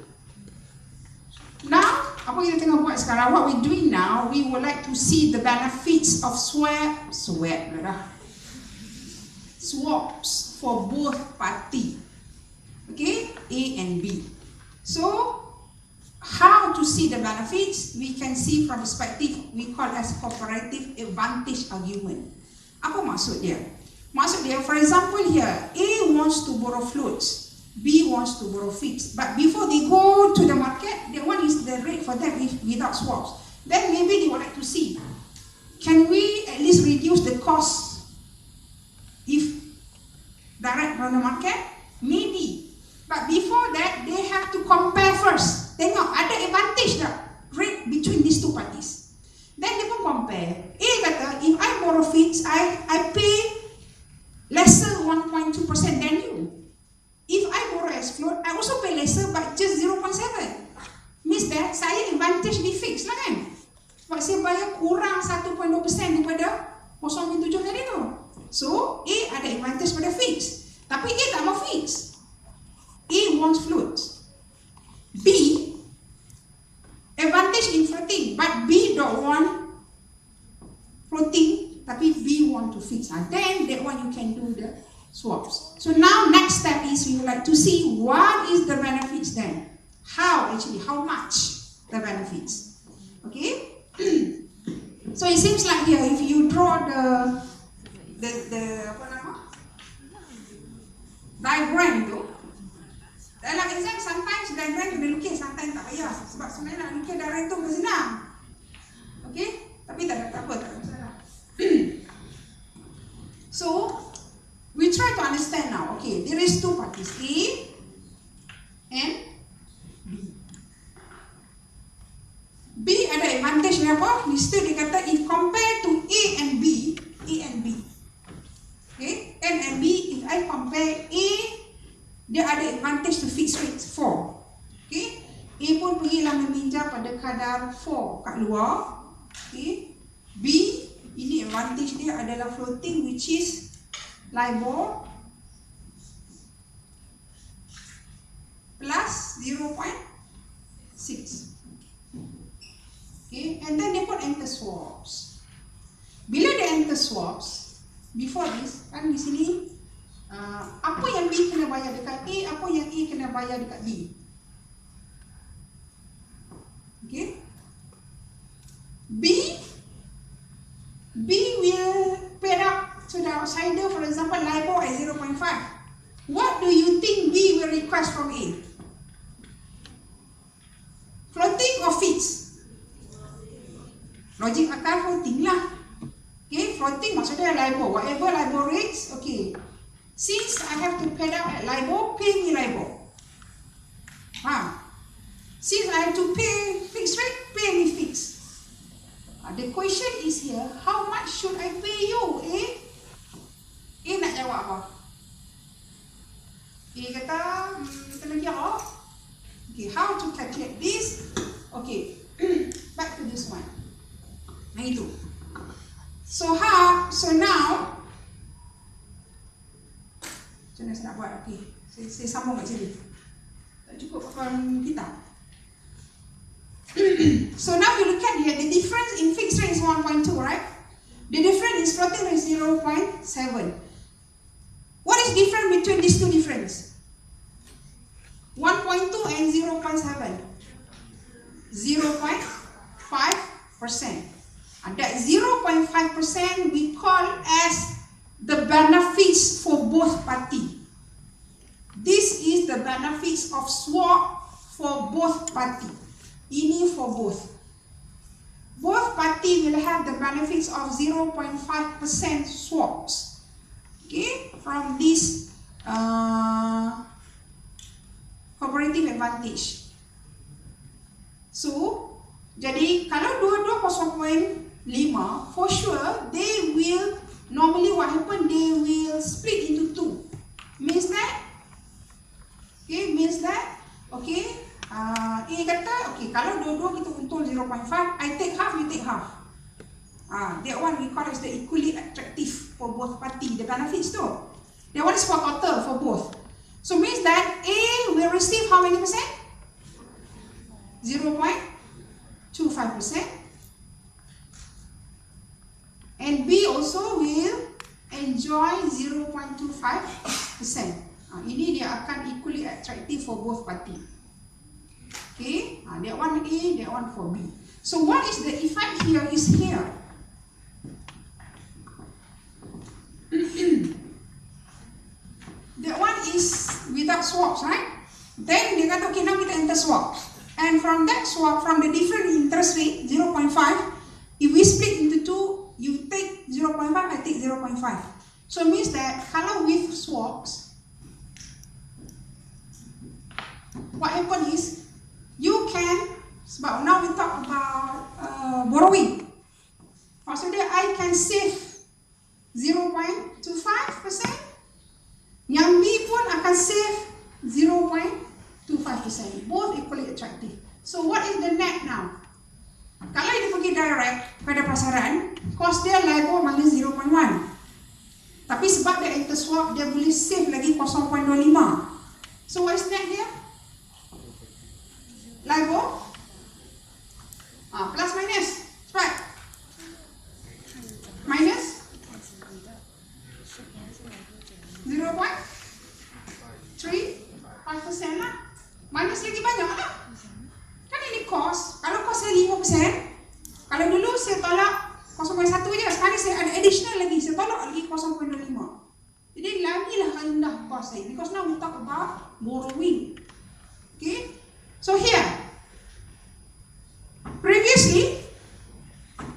Now, apa kita tengah buat sekarang? What we're doing now, we would like to see the benefits of swaps for both party. Okay, A and B. So, how to see the benefits? We can see from perspective we call as comparative advantage argument. Apa maksud dia? Maksud dia, for example here, A wants to borrow floats. B wants to borrow fixed. But before they go to the market, that one is the rate for them without swaps. Then maybe they would like to see, can we at least reduce the cost if direct from the market? Maybe. But before that, they have to compare first. Tengok, ada advantage tak rate between these two parties. Then they pun compare. A kata, if I borrow fixed, I pay lesser 1.2% than you. If I borrow as float, I also pay lesser but just 0.7. Means that saya advantage di fixed lah kan. Sebab saya bayar kurang 1.2% daripada 0.7 tadi tu. So, A ada advantage pada fixed. Tapi A tak mau fixed. A wants float. B, advantage in floating, but B don't want floating, tapi B want to fix. Then that one you can do the swaps. So now next step is we would like to see what is the benefits then. How much the benefits. Okay? So it seems like here, if you draw the apa nama? Diagram tu, dalam exam sometimes diagram kena lukis, sometimes tak payah. Sebab sebenarnya nak lukis diagram tu bukan senang. Okay? Tapi tak apa, tak masalah. So, we try to understand now. Okay, there is two parties, A and B. B ada advantage ni apa? Lister dia kata if compare to A and B. Okay, A and B, if I compare A, dia ada advantage to fixed rate 4. Okay, A pun pergilah meminjam pada kadar 4 kat luar. Okay, B, ini advantage dia adalah floating, which is LIBOR plus 0.6. Okay, and then they put enter swaps. Bila dia enter swaps, before this, kan di sini apa yang B kena bayar dekat A, apa yang A kena bayar dekat B. Okay, B will pay up to the outsider, for example, LIBOR at 0.5. What do you think B will request from A? Floating or fixed? Logik akal floating lah. Okay, floating maksudnya LIBOR. Whatever LIBOR rates, okay. Since I have to pay up at LIBOR, pay me LIBOR. Since I have to pay fixed rate, pay me fixed. The question is here, how much should I pay you, A? A nak jawab apa? A kata, kita lagi apa? Okay, how to calculate this? Okay, back to this one. Nah itu. So now, macam mana saya nak buat? Okay, saya sambung kat sini. Tak cukup papan kitab. So now you look at here, the difference in fixed rate is 1.2, right? The difference in floating rate is 0.7. What is different between these two difference? 1.2 and 0.7. 0.5%. And that 0.5% we call as the benefits for both parties. This is the benefits of swap for both parties. Ini for both. Both parties will have the benefits of 0.5% swaps. Okay, from this cooperative advantage. So, jadi kalau dua-dua 0.5, for sure they will normally what happen, they will split into two. Means that, okay, A kata, okay, kalau dua-dua kita untung 0.5, I take half, you take half. That one we call as the equally attractive for both parties, the benefits too. That one is for total for both. So means that A will receive how many percent? 0.25%. And B also will enjoy 0.25%. Ini dia akan equally attractive for both parties. Okay, that one A, that one for B. So what is the effect here is here. That one is without without swaps, right? Then dia kata, okay, now kita enter swap. And from that swap, from the different interest rate, 0.5, if we split into two, you take 0.5, I take 0.5. So it means that kalau with swaps, what happens is, you can, sebab now we talk about borrowing. Maksudnya, I can save 0.25%. Yang B pun akan save 0.25%. Both equally attractive. So what is the net now? Kalau dia pergi direct pada pasaran, cost dia LIBOR minus 0.1. Tapi sebab dia enter swap, dia boleh save lagi 0.25. So what is net dia? LIBOR plus minus, right? Minus 0.35% lah. Minus lagi banyak lah. Kan ini cost. Kalau cost saya 5%, kalau dulu saya tolak 0.1 je, sekarang saya ada additional lagi, saya tolak lagi 0.25. Jadi lagilah rendah cost saya, because now we talk about borrowing. Okay, so here, previously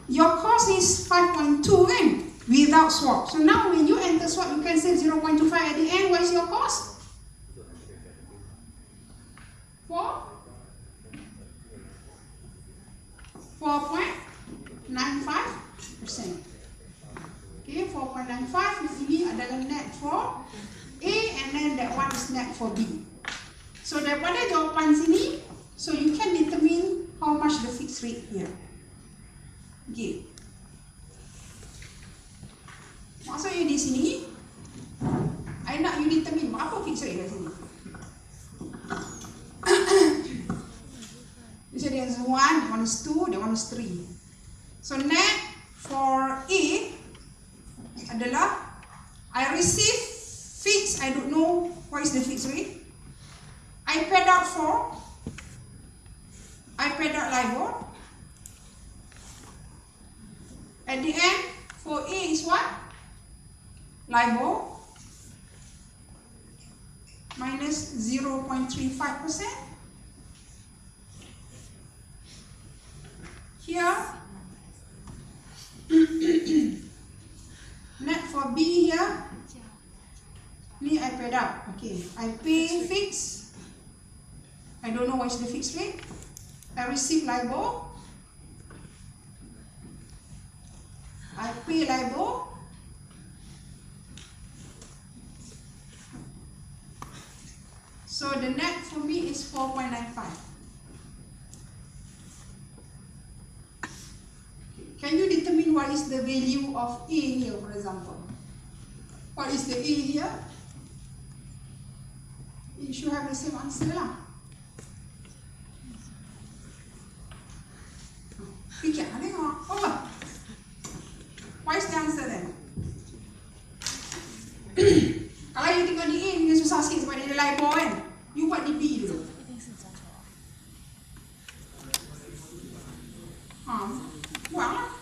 your cost is 5.2 kan, without swap. So now when you enter swap, you can save 0.25 at the end. What is your cost? 4.95%. Okay, 4.95 ini adalah net for A, and then that one is net for B. So daripada jawapan sini, so you can determine how much the fixed rate here. Okay. Maksudnya di sini, I nak you determine apa fixed rate kat sini. So there is 1, one is 2, that one is 3. So net for A adalah, I receive fixed, I don't know what is the fixed rate. I paid out for, I paid out LIBOR. At the end, for A is what? LIBOR minus 0.35%. Here, net for B here, ni I paid out. Okay, I pay fixed. I don't know what is the fixed rate. I receive LIBOR. I pay LIBOR. So the net for me is 4.95. Can you determine what is the value of A here, for example? What is the A here? You should have the same answer lah. Fikir, tengok. Apa? What is the answer then? Kalau you tengok di A, dia susah sikit sebab dia ada LIBOR kan? You buat di B dulu. Buang lah.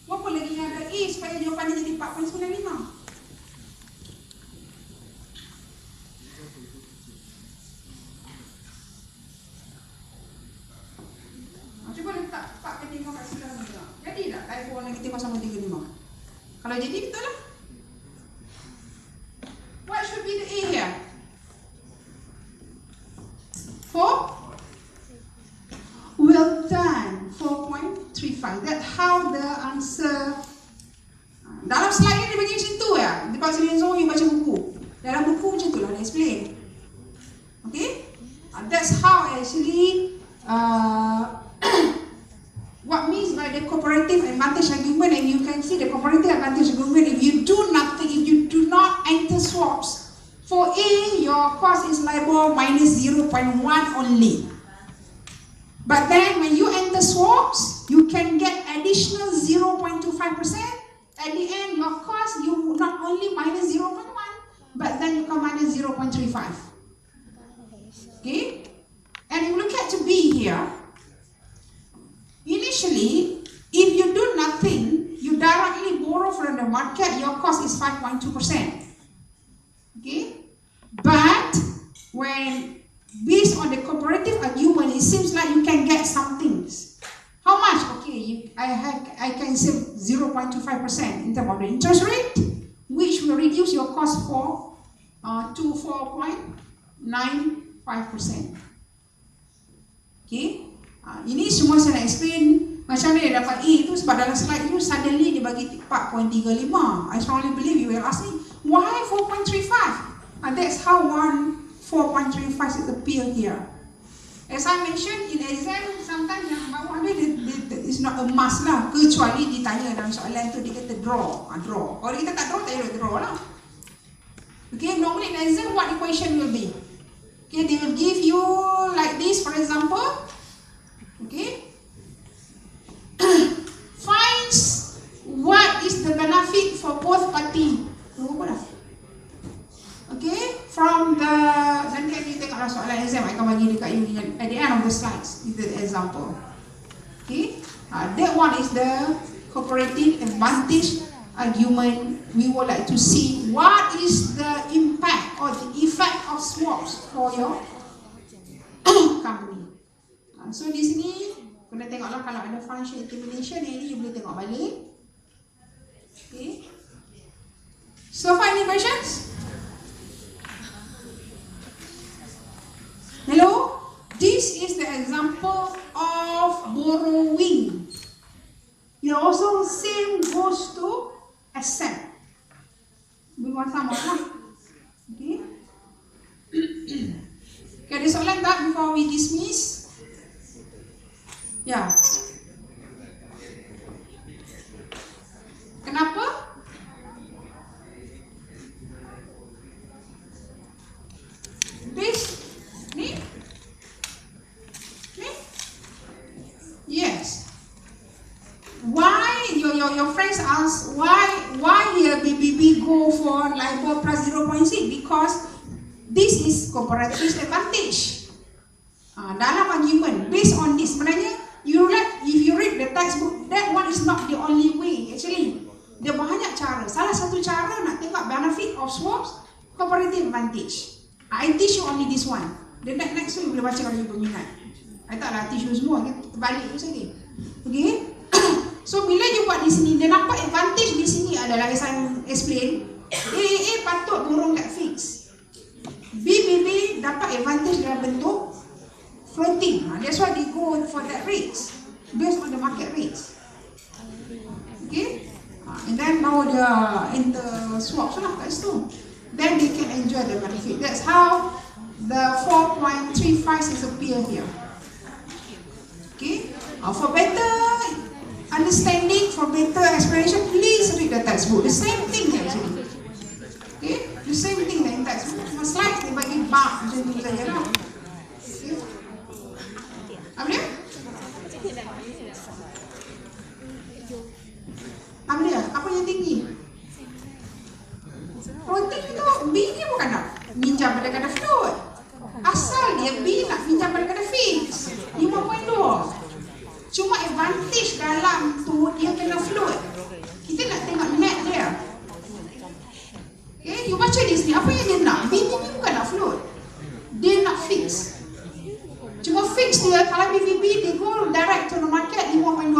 Berapa lagi yang ada A supaya jawapan dia jadi 4.95? Cuba letak 4.5 kat sebelah ni. Jadi tak? LIBOR negatif 0.35. Kalau jadi, betul lah. What should be the A here? 4? Well done. 4.35. That's how the answer. Dalam slide ni dia bagi macam tu ya. Dia pasal dia suruh you baca buku. Dalam buku macam tu lah dia explain. Okay? That's how actually what means by the cooperative advantage argument, and you can see the cooperative advantage argument. If you do nothing, if you do not enter swaps, for A, your cost is LIBOR minus 0.1 only. But then when you enter swaps, you can get additional 0.25%. At the end, your cost, you not only minus 0.1, but then you can minus 0.35. Okay? And if you look at to B here, initially, if you do nothing, you directly borrow from the market, your cost is 5.2%. Okay? But when based on the comparative argument, it seems like you can get some things. How much? Okay, I can save 0.25% in terms of the interest rate, which will reduce your cost to 4.95%. Okay, ini semua saya nak explain macam mana dia dapat A itu sebab dalam slide itu suddenly dia bagi 4.35. I strongly believe you will ask me, why 4.35? That's how 4.35 is appear here. As I mentioned, in exam, sometimes yang bawah ni is not a must lah, kecuali ditanya dalam soalan tu dia kata draw. Draw. Kalau kita tak draw, tak payah draw lah. Okay, normally in exam, what the question will be? Okay, they will give you like this, for example. Okay. Finds what is the benefit for both party. Okay, from the, nanti kita tengoklah soalan exam, I akan bagi dekat you at the end of the slides, is the example. Okay, that one is the comparative advantage argument. We would like to see what is the impact or the effect of swaps for your company. So di sini kena tengoklah kalau ada function elimination ini you boleh tengok balik. Okay. So far, any questions? Hello? This is the example of borrowing. You also same goes to asset. We want some of that. Okay. Okay, ada soalan tak before we dismiss? Ya. Kenapa? This, ni? Yes. Why your friends ask why BBB go for LIBOR plus 0.6? Because this is comparative advantage. Dalam argument based on this, sebenarnya if you read the textbook, that one is not the only way. Actually, dia banyak cara. Salah satu cara nak tengok benefit of swaps, comparative advantage. I teach you only this one. The next one you boleh baca kalau you berminat. I taklah teach you semua, terbalik tu saja. Okay? So bila you buat di sini, dia nampak advantage di sini adalah as I explain, AAA patut borong kat fix. BBB dapat advantage dalam bentuk floating. That's why they go for that rates based on the market rates. Okay? And then now they enter swaps lah kat situ. Then they can enjoy the benefit. That's how the 4.35 is appear here. Okay? For better understanding, for better explanation, please read the textbook. The same thing actually. Okay? The same thing in textbook. Cuma slide dia bagi bar macam tu saja lah. Okay? Apa dia? Apa dia? Apa yang tinggi? Floating tu, B ni bukan nak minjam pada kadar float. Asal dia B nak minjam pada kadar fix 5.2. Cuma advantage dalam tu dia kena float. Kita nak tengok net dia. Okay, you baca di sini apa yang dia nak. B ni bukan nak float, dia nak fix. Cuma fix dia, kalau BBB dia go direct to the market 5.2%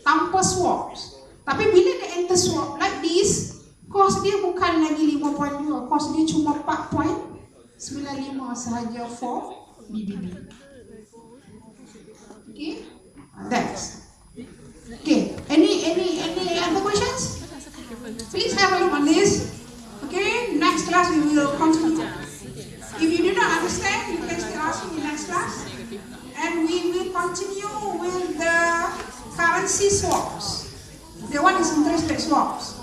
tanpa swaps. Tapi bila dia enter swap like this, cost dia bukan lagi 5.2, cost dia cuma 4.95 sahaja for BBB. Okay, that's okay. Any other questions? Please have a look on this. Okay, next class we will continue. If you do not understand, you can still ask me in next class, and we will continue with the currency swaps. The one is interest rate swaps.